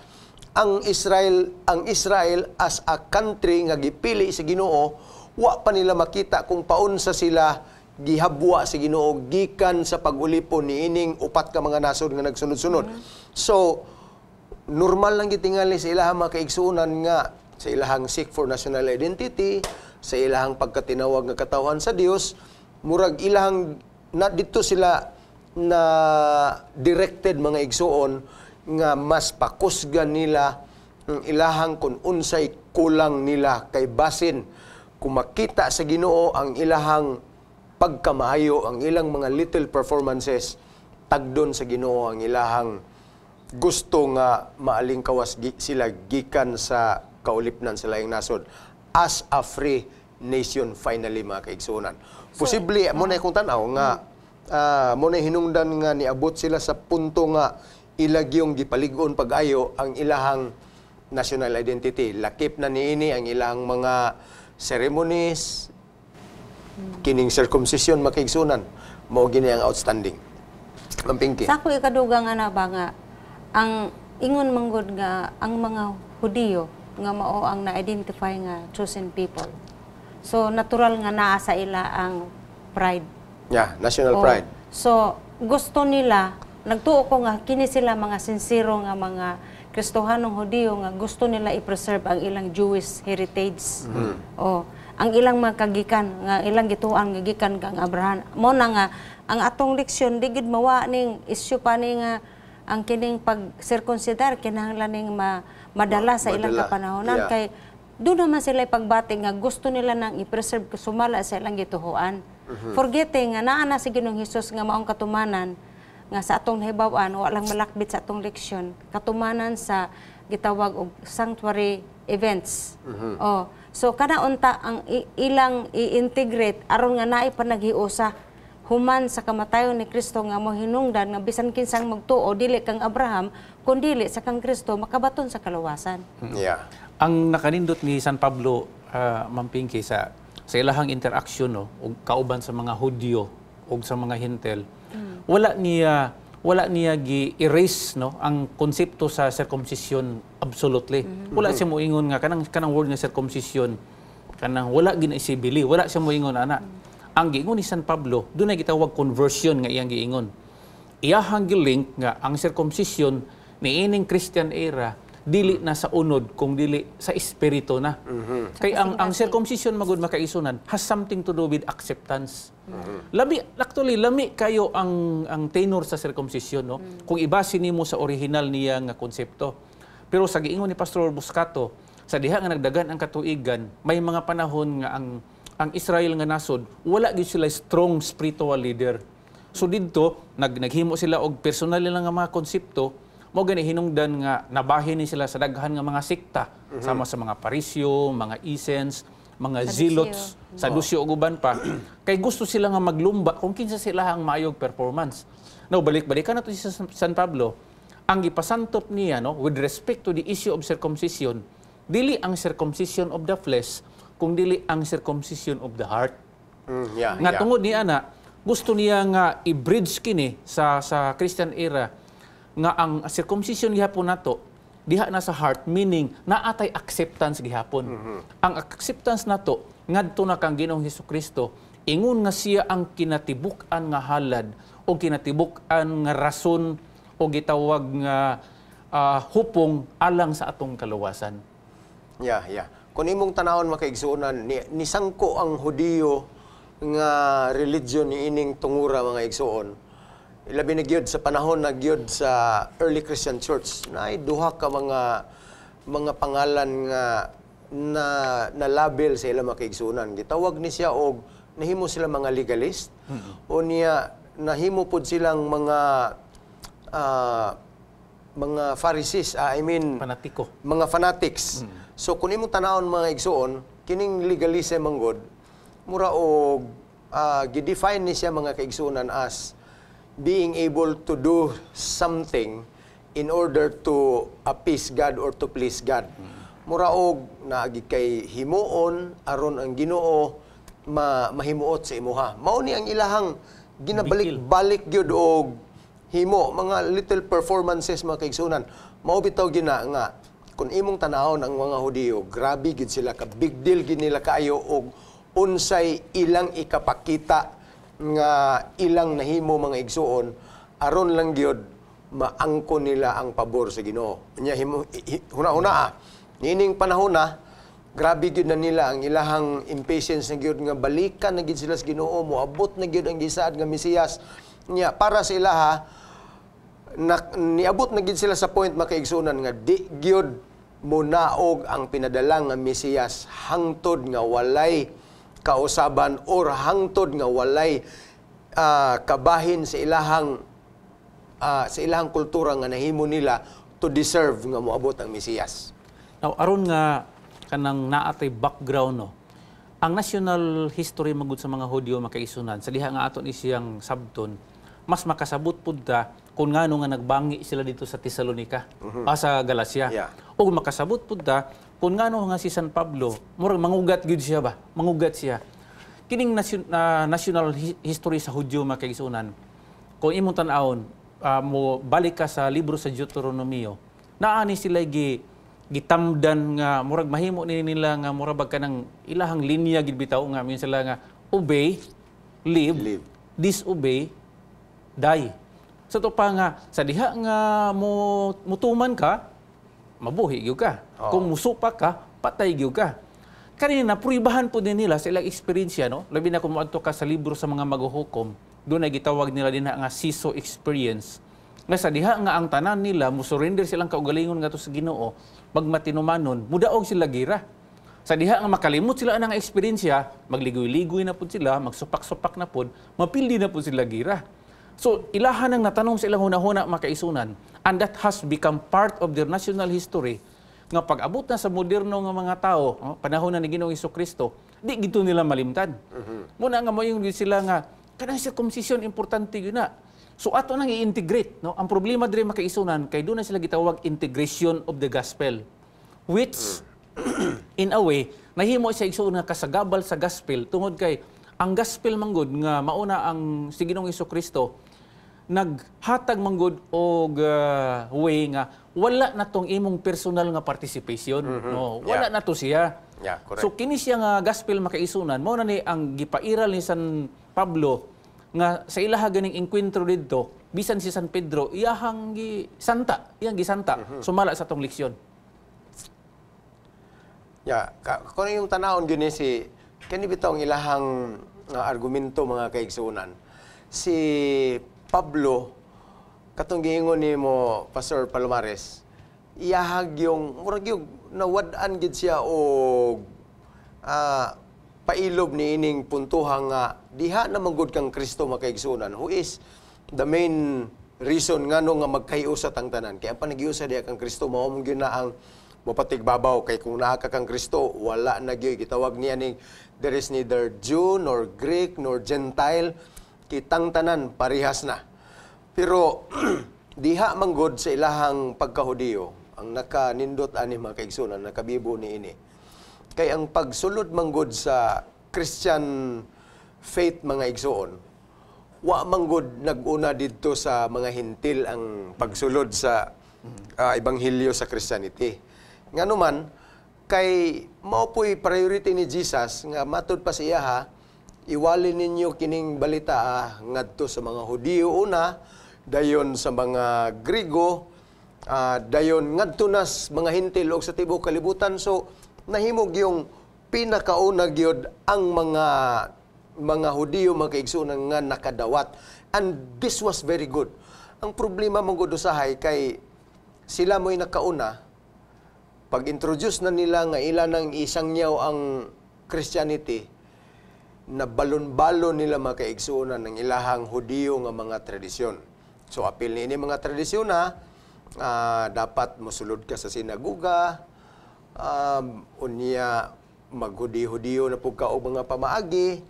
ang Israel as a country nga gipili sa Ginoo, wa pa nila makita kung paunsa sila gihabwa sa Ginoo gikan sa pag-ulipon niining upat ka mga nasod nga nagsunod-sunod. So normal lang gitingali sa ilahang mga kaigsuonan nga sa ilahang seek for national identity, sa ilahang pagkatinawag nga katawhan sa Dios, murag ilahang na dito sila na directed mga igsuon nga mas pakusgan nila ang ilahang kung unsay kulang nila kay basin kung makita sa Ginoo ang ilahang pagkamaayo, ang ilang mga little performances, tagdon sa Ginoo ang ilahang gusto nga maalingkawas sila gikan sa kaulipnan sa laing nasod as a free nation finally mga kaigsuonan. Posible mo na kung tanaw nga mo na hinungdan nga niabot sila sa punto nga ilagyong gipalig-on pag-ayo ang ilahang national identity. Lakip na niini ang ilang mga ceremonies, kining circumcision makaigsunan, mao gini ang outstanding. Mampingki. Sa ako ikadugang nga ba nga ang ingon manggod nga ang mga Hudiyo nga mao ang na-identify nga chosen people. So natural nga naa sa ila ang pride. Yeah, national pride. So gusto nila nagtuo ko nga kini sila mga sincero nga mga Kristohanong Hudiyo nga gusto nila i-preserve ang ilang Jewish heritage. Ang ilang mga kagikan nga ilang gituan nga gikan kang Abraham. Mo na nga ang atong leksyon di gid mawa ning issue pa ni nga ang kining pag-circumcidar kinahanglan ning madala sa ilang kapanahonan kay doon naman sila pagbati nga gusto nila nang i-preserve sumala sa ilang gituhuan. Forgetting nga naa na si Ginoong Hesus nga maong katumanan nga sa atong nahibaw-an walang malakbit sa atong leksyon katumanan sa gitawag og sanctuary events. So kada unta ang ilang i-integrate aron nga naay panaghiusa human sa kamatayon ni Kristo nga mohinungdan nga bisan kinsang magtuo dili kang Abraham kun dili sa kang Kristo makabaton sa kaluwasan. Yeah. Ang nakanindot ni San Pablo Mampingki sa ilahang interaction no ug kauban sa mga Hudyo ug sa mga Hintel wala niya gi-erase no ang konsepto sa circumcision absolutely. Wala siya moingon nga kanang word nga circumcision kanang wala ginaisibili, wala siya moingon ana. Ang giingon ni San Pablo, doon na gitawag conversion nga iyang giingon. Iyahang gilink nga ang circumcision ni ining Christian era dili na sa unod kung dili sa espiritu na. Kay ang circumcision magud makaisunan has something to do with acceptance. Actually lami kayo ang tenor sa circumcision no. Kung ibase nimo sa original niya nga konsepto. Pero sa giingon ni Pastor Buscato, sa diha nga nagdagan ang katuigan, may mga panahon nga ang Israel nga nasod wala gyud sila strong spiritual leader. So didto naghimo sila og personal nila nga mga konsepto, mo gani hinungdan nga nabahin ni sila sa daghan nga mga sekta sama sa mga parisyo, mga Essens, mga zealots, Sadusyo ug uban pa. Kay gusto sila nga maglumba kung kinsa sila ang maayog performance. Now balik-balikan nato sa San Pablo, ang gipasantop niya no with respect to the issue of circumcision, dili ang circumcision of the flesh, kung dili ang circumcision of the heart. Nga tungod ni ana, gusto niya nga i-bridge kini sa Christian era nga ang circumcision gihapon nato diha na sa heart, meaning naatay acceptance gihapon. Ang acceptance nato ngadto na kang Ginoong Hesukristo, ingon nga siya ang kinatibuk-an nga halad o kinatibuk-an nga rason o gitawag nga hupong alang sa atong kaluwasan. Kung imong tanawon makaigsuonan, nisangko ang Hudiyo nga religion ni ining tungura mga igsuon. Ilabi na gyud sa panahon na gyud sa early Christian church na ay duha ka mga pangalan nga na label sa ilang makaigsuonan. Gitawag ni siya og nahimo sila mga legalist o niya nahimo pud silang mga Pharisees, Panatiko. mga fanatics. So kung imong tanawon mga igsuon, kining legalism manggod mura og gidefine ni siya mga kaigsuonan as being able to do something in order to appease God or to please God. Mura og naagi kay himuon aron ang Ginoo mahimuot sa imuha. Mao ni ang ilahang ginabalik-balik gyud og himo, mga little performances mga kaigsunan. Mao bitaw gina nga kung imong tanawon ang mga Hudiyo, grabe gid sila ka big deal gid nila kaayo og unsay ilang ikapakita nga ilang nahimo mga igsuon aron lang gyud maangko nila ang pabor sa Ginoo. Nya huna-huna nining panahon na grabe gyud na nila ang ilahang impatience na gyud nga balikan na gyud sila sa Ginoo, moabot na gyud ang gisaad nga Mesiyas. Nya para sa ilaha niabot na gyud sila sa point makaigsunan nga di gyud munaog ang pinadalang nga Mesiyas hangtod nga walay kausaban or hangtod nga walay kabahin sa ilahang kultura nga nahimo nila to deserve nga moabot ang Mesiyas. Now aron nga kanang naatay background no. Ang national history magud sa mga Hudyo makaisunan sa diha nga aton isiyang sabton, mas makasabot pud ta kung ngano nga nagbangi sila dito sa Tesalonica sa Galacia. O makasabot pud ta kung ngano nga si San Pablo, murag mangugat gyud siya ba? Mangugat siya. Kining national history sa Hudyo makaisunan, kung imong tan-awon, mo balik ka sa libro sa Deuteronomio, naani sila gitamdan nga murag mahimo nila nga murag ka ng ilahang linya gid bitaw nga minsan sila nga obey, live, disobey, die. Sa to pa nga sa diha nga mutuman ka, mabuhi gyud ka. Kung musupak ka, patay gyud ka. Kanina pruibahan po din nila sa ilang experience no. Labi na kung moadto ka sa libro sa mga maghuhukom, doon ay gitawag nila din nga siso experience. Nga sa diha nga ang tanan nila mo surrender silang kaugalingon nga to sa Ginoo, magmatinumanon, mudaog sila gira. Sa diha nga makalimot sila ang experience, magligoy-ligoy na pud sila, magsupak-supak na pud, mapildi na pud sila gira. So ilahan ang natanong sa ilang hunahuna makaisunan, and that has become part of their national history. Nga pag-abot na sa moderno nga mga tao, panahon na ni Ginoong Hesukristo, di gito nila malimtan. Muna nga mo yung sila nga, kanang circumcision importante yun na. So ato nang i-integrate. No? Ang problema dire makaisunan, kay doon na sila gitawag integration of the gospel. Which, in a way, nahimo siya igsuon nga kasagabal sa gospel, tungod kay, ang gospel manggod nga mauna ang si Ginoong Hesukristo, naghatag manggod og way nga wala na tong imong personal nga participation no wala na to siya so kini siya nga gospel makaisunan mao na ni ang gipairal ni San Pablo nga sa ilaha ganing enkwentro didto bisan si San Pedro iyang gisanta sumala sa tong leksyon. Kung yung tanawon gini si kani bitaw ang ilahang argumento mga kaigsuonan si Pablo, katong giingon ni mo, Pastor Palomares, iyahag yung, murag yung nawad-an gid siya o pailob ni ining puntuhang nga diha na manggod kang Kristo makaigsunan, who is the main reason ngano nga magkayusa tang tanan. Kaya pa nagiusa diha kang Kristo, mao mo gyud na ang mopatigbabaw kay kung naa ka kang Kristo, wala na gyud gitawag niya ning there is neither Jew nor Greek nor Gentile, kitang tanan parihas na. Pero diha manggod sa ilahang pagkahudiyo ang nakanindot ani mga kaigsunan, nakabibo ni ini. Kay ang pagsulod manggod sa Christian faith mga igsoon, wa manggod naguna didto sa mga hintil ang pagsulod sa ebanghelyo sa Christianity. Nganuman kay mao po'y priority ni Jesus nga matud pa siya ha, iwali ninyo kining balita ngadto sa mga Hudiyo una, dayon sa mga Grigo, dayon ngadto nas mga hintil og sa tibuok kalibutan. So nahimog yung pinakauna gyud ang mga Hudiyo mga kaigsunan nga nakadawat, and this was very good. Ang problema mong gud usahay kay sila mo'y nakauna, pag-introduce na nila nga ila nang isangyaw ang Christianity, na balon-balon nila mga kaigsunan ng ilahang Hudiyo nga mga tradisyon. So apil ni ini mga tradisyon na dapat mosulod ka sa sinaguga, unya maghudi-hudiyo na pug ka og mga pamaagi,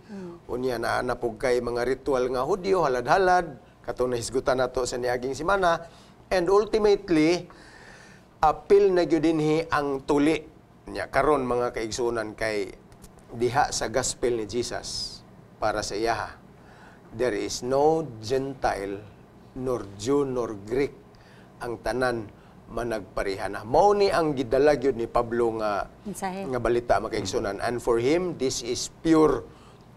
unya na pug kay mga ritual nga Hudiyo halad-halad katong nahisgutan nato sa niaging semana, and ultimately apil na gyud dinhi ang tuli nya karon mga kaigsunan kay diha sa gospel ni Jesus para sa iya. There is no Gentile nor Jew nor Greek, ang tanan managpareha na. Mao ni ang gidala gyud ni Pablo nga balita makaigsunan, and for him this is pure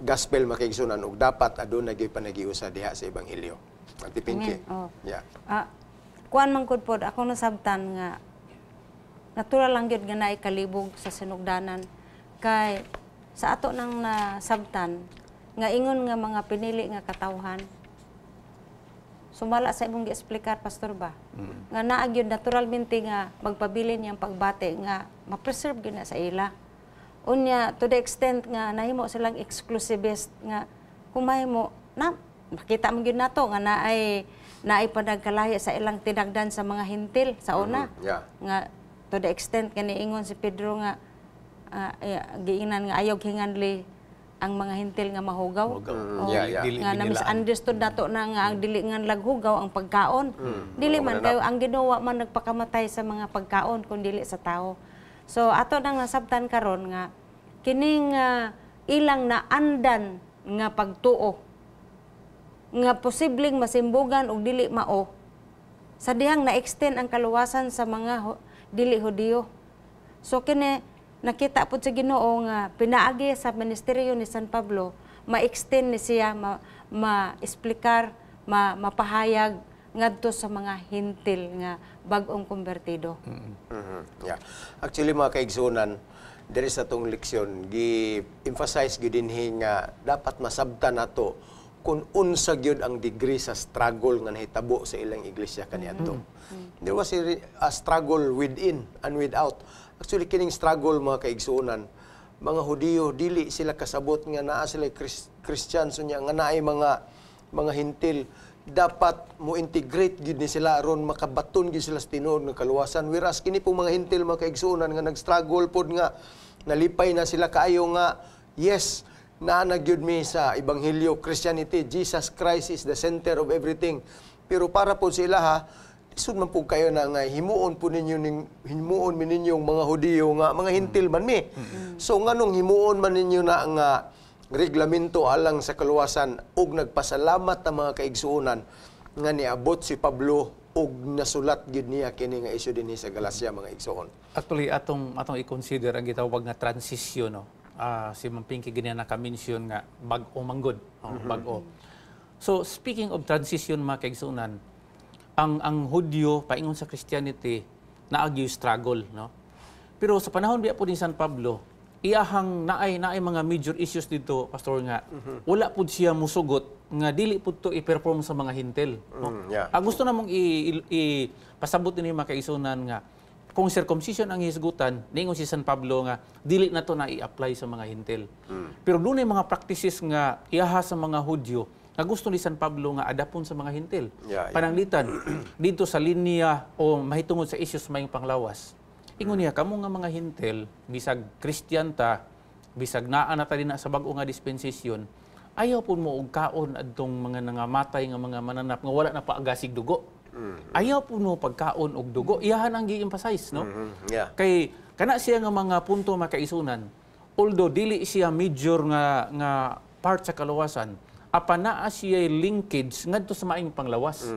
gospel makaigsunan ug dapat aduna gyud panagiusa diha sa ebanghelyo. Ati Pinky. Yeah. Kuan man gud pod ako nasabtan nga natural lang gyud nga naay kalibog sa sinugdanan, kay sa ato nang nasabtan nga ingon nga mga pinili nga katawhan. Sumala sa imong gi-explicar, Pastor ba? Nga naa gyud naturalmente nga magpabilin yang pagbati nga ma-preserve gyud na sa ila. Unya to the extent nga nahimo silang exclusivist nga kung mahimo na makita mo gyud nato nga naay panagkalaya sa ilang tinagdan sa mga hintil sa una. Nga to the extent nga niingon si Pedro nga giingnan nga ayaw hinganli ang mga hintil nga mahugaw. Nga na-misunderstood nato na nga ang dili nga laghugaw ang pagkaon. Dili man kayo ang Ginoo man nagpakamatay sa mga pagkaon kun dili sa tao. So ato nang nasabtan karon nga kining ilang naandan nga pagtuo nga posibleng masimbugan og dili mao sa dihang na-extend ang kaluwasan sa mga dili Hudiyo. So kini nakita po sa Ginoo nga pinaagi sa ministeryo ni San Pablo, ma-extend ni siya, ma-explicar, mapahayag ngadto sa mga hintil nga bag-ong konbertido. Actually mga kaigsunan, there is atong leksyon gi-emphasize gyud dinhi nga dapat masabtan nato kung unsa gyud ang degree sa struggle nga nahitabo sa ilang iglesia kaniadto. There was a struggle within and without. Actually, kining struggle mga kaigsunan, mga Hudiyo, dili sila kasabot nga naa sila Christian, so nga naay mga hintil, dapat mo integrate gid ni sila aron makabaton gid sila sa tinuod nga kaluwasan. Whereas kini pong mga hintil mga kaigsunan nga nag-struggle pod nga nalipay na sila kaayo nga yes, naa gyud mi sa ebanghelyo Christianity, Jesus Christ is the center of everything. Pero para po sila ha, isud man po kayo na nga himuon po ninyo himuon mi ninyong mga Hudiyo nga mga hintil man mi. So nganong himuon man ninyo na nga reglamento alang sa kaluwasan ug nagpasalamat ang mga kaigsuonan nga niabot si Pablo ug nasulat gid niya kini nga isyu dinhi sa Galacia mga igsoon. Actually atong i-consider ang gitawag nga transition no. Si Ma'am Pinky ganyan naka-mention nga bag-o manggod, bag-o. So speaking of transition mga kaigsuonan, ang Hudyo paingon sa Christianity naagyo struggle no. Pero sa panahon biya po ni San Pablo, iyahang naay mga major issues dito pastor nga wala pud siya musugot nga dili pud to i-perform sa mga hintil no. Ang gusto namong pasabot ni mga kaigsuonan nga kung circumcision ang hisgutan, ningon si San Pablo nga dili na to na i-apply sa mga Hintil. Pero doon ay mga practices nga iyaha sa mga Hudyo na gusto ni San Pablo nga adapon sa mga Hintil. Pananglitan dito sa linya o mahitungod sa issues mayong panglawas. Ingon niya kamo nga mga Hintil bisag Kristyan ta, bisag naa na ta din sa bag-o nga dispensasyon, ayaw po mo og kaon adtong mga nangamatay nga mga mananap nga wala na paagasig dugo. Ayaw po mo pagkaon og dugo. Iyahan ang gi-emphasize, no? Kay kana siya nga mga punto makaisunan. Although dili siya major nga part sa kalawasan, apan naa siya linkage ngadto sa maayong panglawas.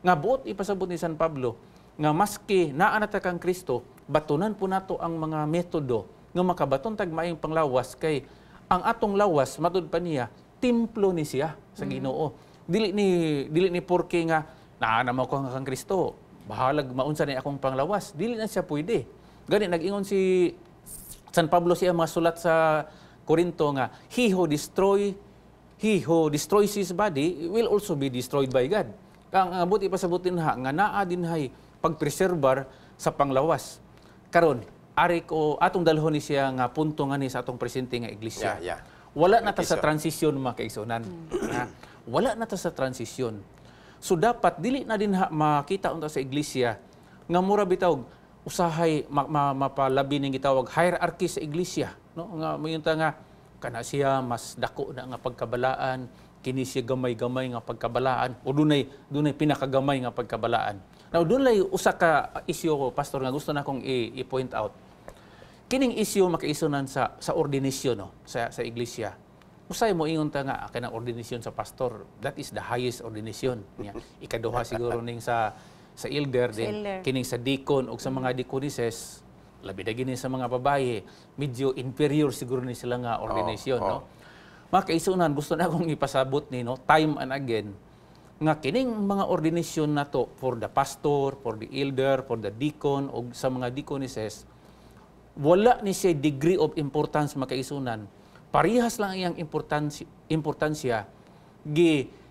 Nga buot ipasabot ni San Pablo nga maski naa na ta kang Kristo, batunan po nato ang mga metodo nga makabaton tag maayong panglawas kay ang atong lawas matud pa niya templo ni siya sa Ginoo. Dili ni porke nga naa na mo ko kang Kristo, bahalag maunsa ni akong panglawas. Dili na siya pwede. Gani nag-ingon si San Pablo siya mga sulat sa Korinto nga he who destroys his body will also be destroyed by God. Ang buti pasabutin ha nga naa dinhay pagpreserbar sa panglawas. Karon ari ko atong dalhon ni siya nga punto nga ni sa atong presente nga iglesia. Wala na ta sa transisyon mga kaigsunan. Wala na ta sa transisyon. So dapat dili na din makita unta sa iglesia nga mura bitaw usahay mapalabi ning gitawag hierarchy sa iglesia, no? Nga mayunta nga kana siya mas dako na nga pagkabalaan, kini siya gamay-gamay nga pagkabalaan o dunay pinakagamay nga pagkabalaan. Now dunay usa ka issue ko pastor nga gusto na kong i-point out. Kining issue makaisunan sa ordinasyon, no? sa iglesia. Usay mo ingon ta nga kanang ordinasyon sa pastor, that is the highest ordination niya. Ikaduha siguro ning sa elder din, kining sa deacon o sa mga deaconesses, labi na gini sa mga babaye, medyo inferior siguro ni sila nga ordinasyon, no? Mga kaisunan, gusto na akong ipasabot ni, no, time and again, nga kining mga ordinasyon na to for the pastor, for the elder, for the deacon o sa mga deaconesses, wala ni siya degree of importance makaisunan. Parihas lang iyang importansya,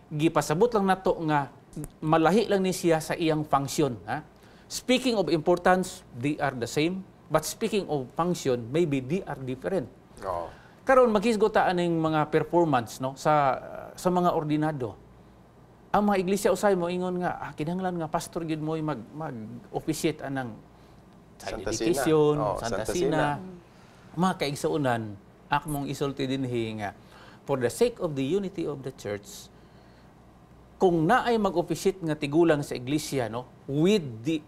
gipasabot lang nato nga malahi lang ni siya sa iyang function. Ha? Speaking of importance, they are the same, but speaking of function, maybe they are different. Karon maghisgotaan ning mga performance, no, sa mga ordinado. Ang mga iglesia usay mo ingon nga kinahanglan nga pastor gid mo mag-officiate anang Santa dedication, Sina. Santa Sina. Mga kaigsuonan, akmong isulti dinhi nga for the sake of the unity of the church, kung naay mag-officiate nga tigulang sa iglesia, no, with the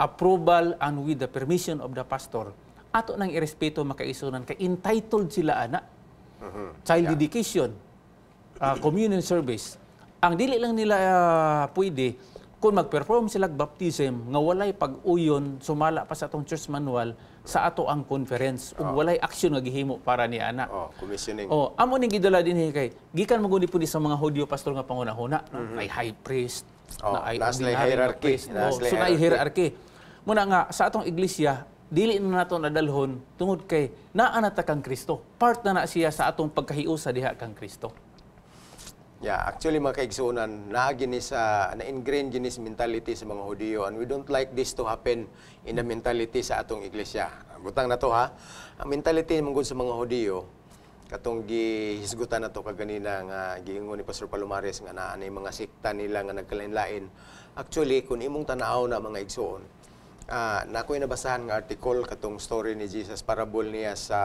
approval and with the permission of the pastor, ato nang irespeto makaisunan kay entitled sila ana. Child dedication, communion service. Ang dili lang nila pwede kung mag-perform sila baptism nga walay pag-uyon sumala pa sa atong church manual sa ato ang conference ug walay aksyon nga gihimo para ni ana. Commissioning. Amo ning gidala dinhi kay gikan maguni pud sa mga Hudyo pastor nga pangunahuna, ay high priest, na ay hierarchy. So na hierarchy. Muna nga sa atong iglesia dili na nato nadalhon tungod kay naa na ta kang Kristo. Part na siya sa atong pagkahiusa diha kang Kristo. Actually mga kaigsunan, na-ingrain ginis mentality sa mga Hudyo and we don't like this to happen in the mentality sa atong iglesia. Butang na to ha. Ang mentality mong sa mga Hudyo, katong gihisgutan na to kaganina nga giingon ni Pastor Palomares nga naa ni mga sikta nila nga nagkalain-lain. Actually, kung imong tanaw na mga igsoon, nakoy nabasahan nga article katong story ni Jesus, parable niya sa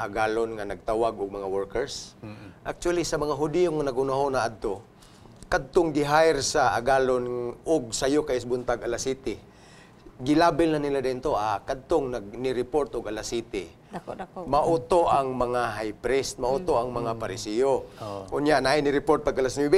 agalon nga nagtawag og mga workers. Actually sa mga Hudyo nga nagunahon na adto, kadtong gi-hire sa agalon og sayo kay buntag alas 7. Gilabel na nila dito kadtong ni-report og alas 7. Dako. Mauto ang mga high priest, mauto ang mga parisiyo. Unya naay ni-report pag alas 9.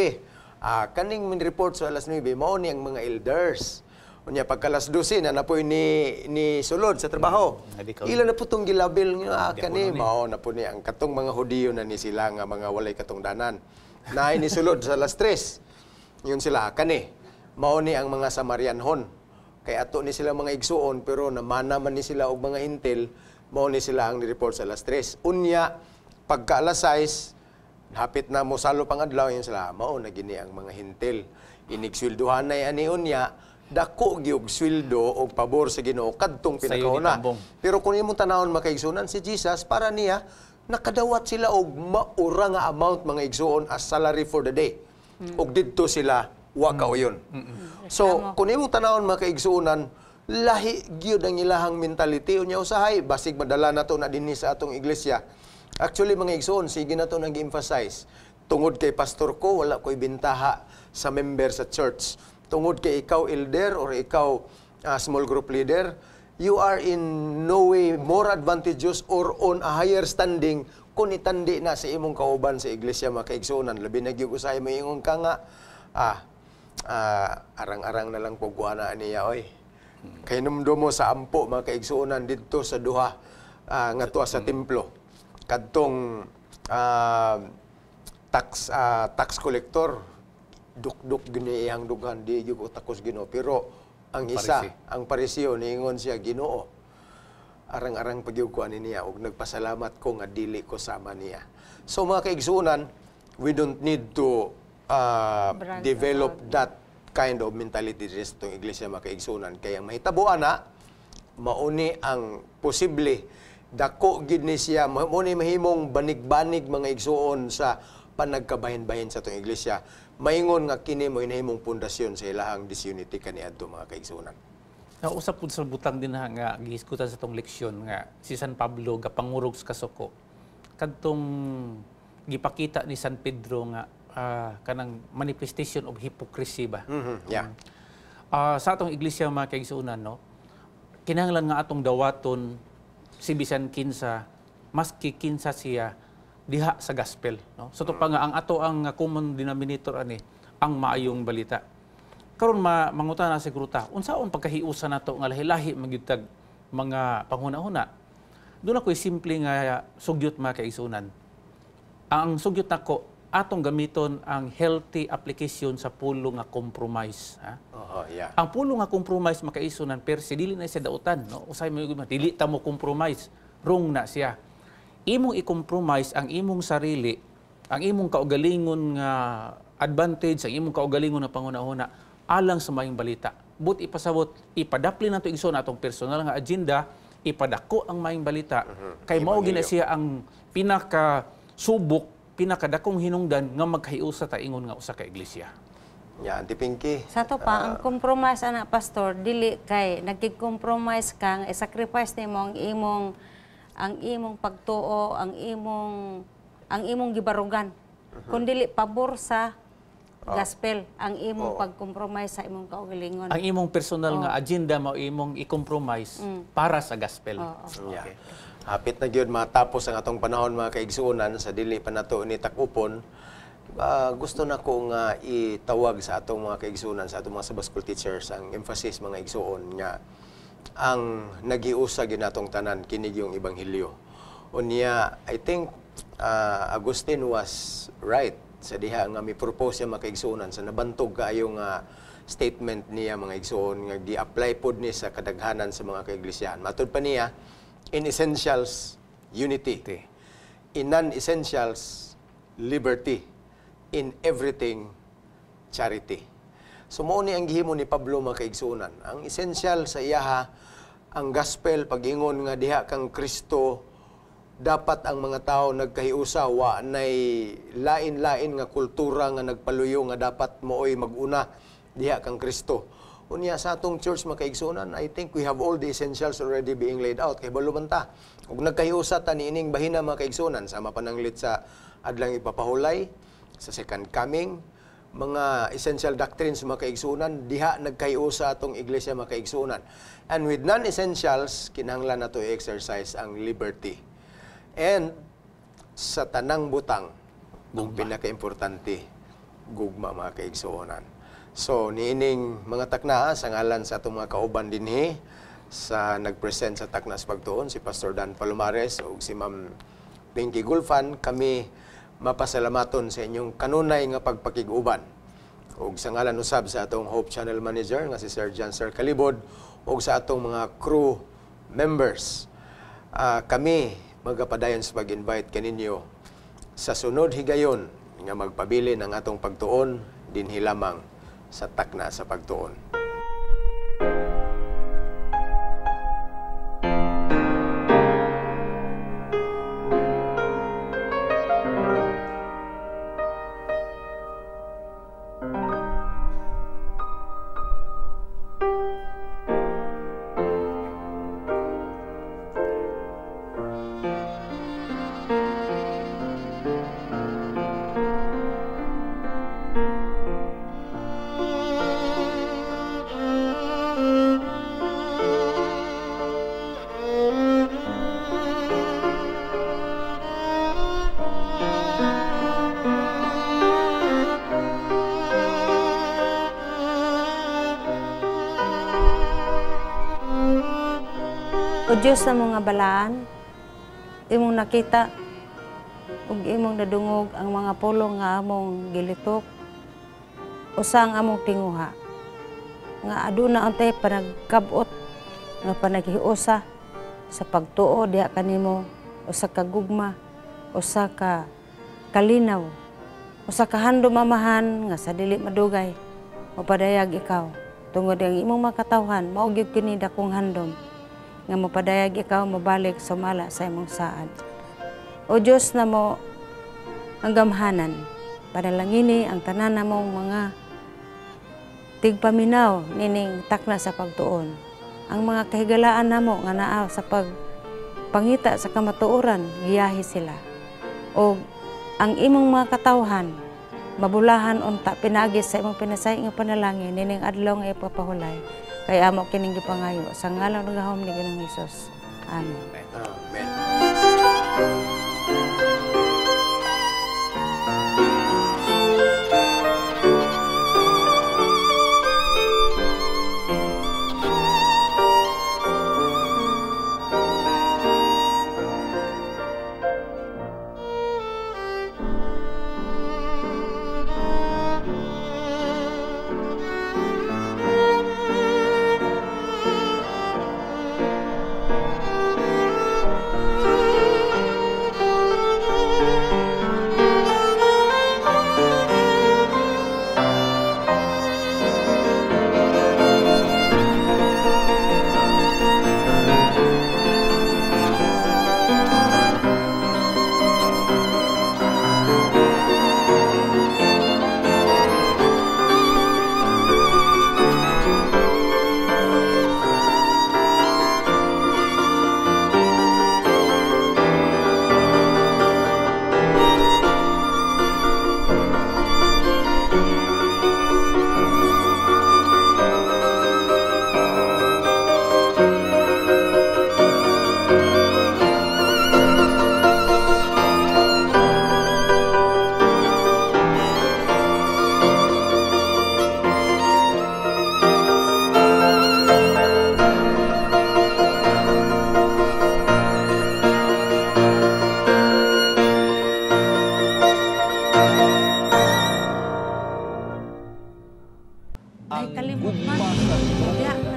Kaning min-report sa alas 9 mao ni ang mga elders. Unya pagkalas 12 na napoy ni sulod sa trabaho. Ila na po itong gilabel nga kani mao na po ni ang katong mga Hudyo na ni sila nga mga walay katungdanan. Naay ni sulod sa alas 3. Yun sila kani. Mao ni ang mga Samarianhon. Kay ato ni sila mga igsuon pero namana man ni sila og mga hintil, mao ni sila ang ni-report sa alas 3. Unya pagka alas 6 hapit na mo salo pang adlaw yun sila mao na gini ang mga hintil. Inigswelduhan na ani unya dako gyud sweldo o pabor sa Ginoo kadtong Sa pinakauna. unitambong. Pero kung imong tanawon makaigsunan si Jesus, para niya nakadawat sila og maura nga amount mga igsuon as salary for the day. Og didto sila wa kauyon. So kung imong tanawon makaigsunan, lahi gyud ang ilahang mentality unya usahay basig madala nato na dinhi sa atong iglesia. Actually mga igsuon, sige na to nag-emphasize. Tungod kay pastor ko, wala ko'y bintaha sa member sa church. Tungod kay ikaw elder or ikaw small group leader, you are in no way more advantageous or on a higher standing kung itandi na sa imong kauban sa iglesia makaigsunan. Labi na gyud usahay mo ingon ka nga, arang-arang na lang pugwana niya, oy. Kay numdo mo sa ampo makaigsunan didto sa duha nga tuwa sa templo. Kadtong tax collector duk-duk gini iyang dughan di gyud ko takos Ginoo, pero ang isa ang Pariseo niingon siya, Ginoo, arang-arang pagyud ko ani niya ug nagpasalamat ko nga dili ko sama niya. So mga kaigsunan, we don't need to develop that kind of mentality sa itong iglesia mga kaigsunan. Kaya ang mahitabo ana mauni ang posible dako gid ni siya mauni mahimong banig-banig mga igsuon sa panagkabahin-bahin sa itong iglesia. Maingon nga kini mo inahimong pundasyon sa ilahang disunity kaniadto mga kaigsunan. Usap po sa butang din nga gihiskutan sa itong leksyon nga si San Pablo gapangurog sa kasuko. Kadtong gipakita ni San Pedro nga kanang manifestation of hypocrisy ba? Yeah. Sa atong iglesia mga kaigsunan, no, kinahanglan nga atong dawaton si bisan kinsa, maski kinsa siya diha sa gospel, no? So to pa nga ang ato ang common denominator ani ang maayong balita. Karon mangutan na siguro ta, unsaon pagkahiusa nato nga lahi-lahi magyutag mga panghuna-huna. Doon ako'y simple nga sugyot mga kaigsunan. Ang sugyot nako atong gamiton ang healthy application sa pulo nga compromise, ha? Yeah. Ang pulo nga compromise makaisunan per se dili na siya dautan, no? Usay mo dili ta mo compromise, wrong na siya. Imong i-compromise ang imong sarili, ang imong kaugalingon nga advantage, ang imong kaugalingon nga panghuna-huna alang sa maayong balita. But ipasabot, ipadapli nato igsoon atong personal nga agenda, ipadako ang maayong balita. Kay mao gina siya ang pinaka subok, pinakadakong hinungdan nga magkahiusa ta ingon nga usa ka iglesia. Yeah, Auntie Pinky. Sa to pa, ang compromise ana pastor, dili kay nagki-compromise kang i-sacrifice nimo ang imong pagtuo, ang imong gibarugan. Kun dili pabor sa gospel, ang imong pag-compromise sa imong kaugalingon. Ang imong personal nga agenda mao imong i-compromise para sa gospel. Yeah. Okay. Hapit na gyud matapos ang atong panahon mga kaigsuonan sa dili pa nato ni takupon. Gusto na ko nga itawag sa atong mga kaigsuonan, sa atong mga Sabbath school teachers ang emphasis mga igsuon nga ang nagiusa ginatong tanan kinig yung ebanghelyo. Unya, I think Agustin was right sa diha nga mi-propose siya mga kaigsuonan sa nabantog kaayo nga statement niya mga igsuon nga gi-apply pod ni sa kadaghanan sa mga kaiglesiyahan. Matud pa niya, in essentials, unity. In non-essentials, liberty. In everything, charity. So mao ni ang gihimo ni Pablo mga kaigsuonan. Ang essential sa iyaha, ang gospel, pag-ingon nga diha kang Kristo, dapat ang mga tao nagkahiusa, wa nay lain-lain nga kultura nga nagpaluyo nga dapat mooy mag-una diha kang Kristo. Unya sa atong church mga kaigsuonan, I think we have all the essentials already being laid out. Kay balumanta. Ug nagkahiusa ta niining bahina mga kaigsuonan, sama pananglit sa adlang ipapahulay, sa second coming, mga essential doctrines mga kaigsuonan, diha nagkahiusa atong iglesia mga kaigsuonan. And with non-essentials, kinahanglan nato i-exercise ang liberty. And sa tanang butang, ang pinaka-importante, gugma mga kaigsuonan. So, niining mga takna sa ngalan sa atong mga kauban dinhi sa nagpresent sa takna sa pagtuon, si Pastor Dan Palomares o si Ma'am Pinky Gulfan, kami mapasalamaton sa inyong kanunay nga pagpakiguban. O sa ngalan usab sa atong Hope Channel Manager nga si Sir John Sir Calibod o sa atong mga crew members. Kami magapadayon sa pag-invite kaninyo sa sunod higayon nga magpabilin ang atong pagtuon dinhi lamang sa takna sa pagtuon. O Diyos sa mga balaan, imong nakita ug imong nadungog ang mga pulong nga among gilitok usa ang among tinguha nga aduna untay panagkabot nga panaghiusa sa pagtuo diha kanimo usa ka gugma, usa ka kalinaw, usa ka handom amahan nga sa dili madugay mapadayag ikaw tungod ang imong makatawhan mao gyud kini dakong handom nga mapadayag ikaw mabalik sumala sa imong saad. O Diyos na mo ang gamhanan, panalangini ang tanan namong mga tigpaminaw nining takna sa pagtuon. Ang mga kahigalaan namo nga naa sa pagpangita sa kamatuoran, giyahi sila. O ang imong mga katawhan, mabulahan unta pinagis sa imong pinasay nga panalangin nining adlaw nga ipapahulay. Kaya amo kining gipangayo sa ngalan ng gahom ni Ginoong Hesus. Amen. Amen.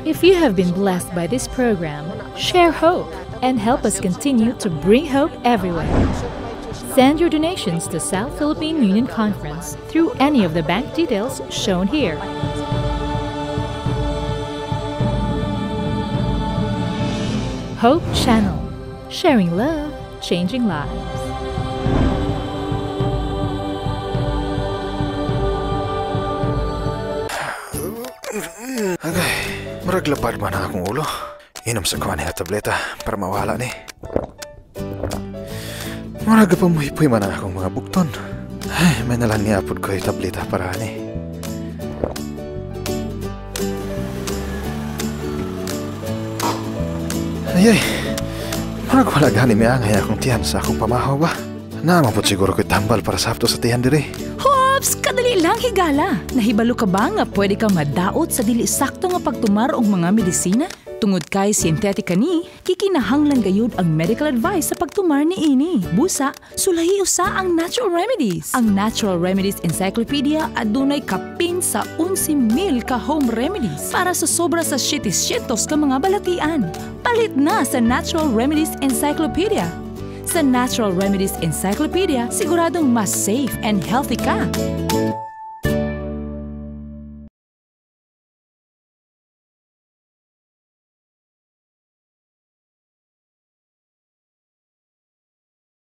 If you have been blessed by this program, share hope and help us continue to bring hope everywhere. Send your donations to South Philippine Union Conference through any of the bank details shown here. Hope Channel, sharing love, changing lives. Agay, maraglapad man ang akong ulo. Inom sa kuha niya tableta para mawala ni. Maraga pa muhipoy man ang akong mga bukton. Ay, may nalang niapod ko yung tableta para ni. Ayay, marag wala gani may angay akong tiyan sa akong pamahaw ba? Naman po siguro ko'y tambal para sa hapto sa tiyan diri. Hops! Kadali lang higala! Nahibalo ka ba nga pwede kang madaot sa dili sakto nga pagtumar og mga medisina? Tungod kay sintetika ni, kikinahanglan gayud ang medical advice sa pagtumar ni ini. Busa, sulahi usa ang Natural Remedies. Ang Natural Remedies Encyclopedia adunay kapin sa 11,000 ka home remedies para sa sobra sa 700 ka mga balakian. Palit na sa Natural Remedies Encyclopedia. Sa Natural Remedies Encyclopedia, siguradong mas safe and healthy ka.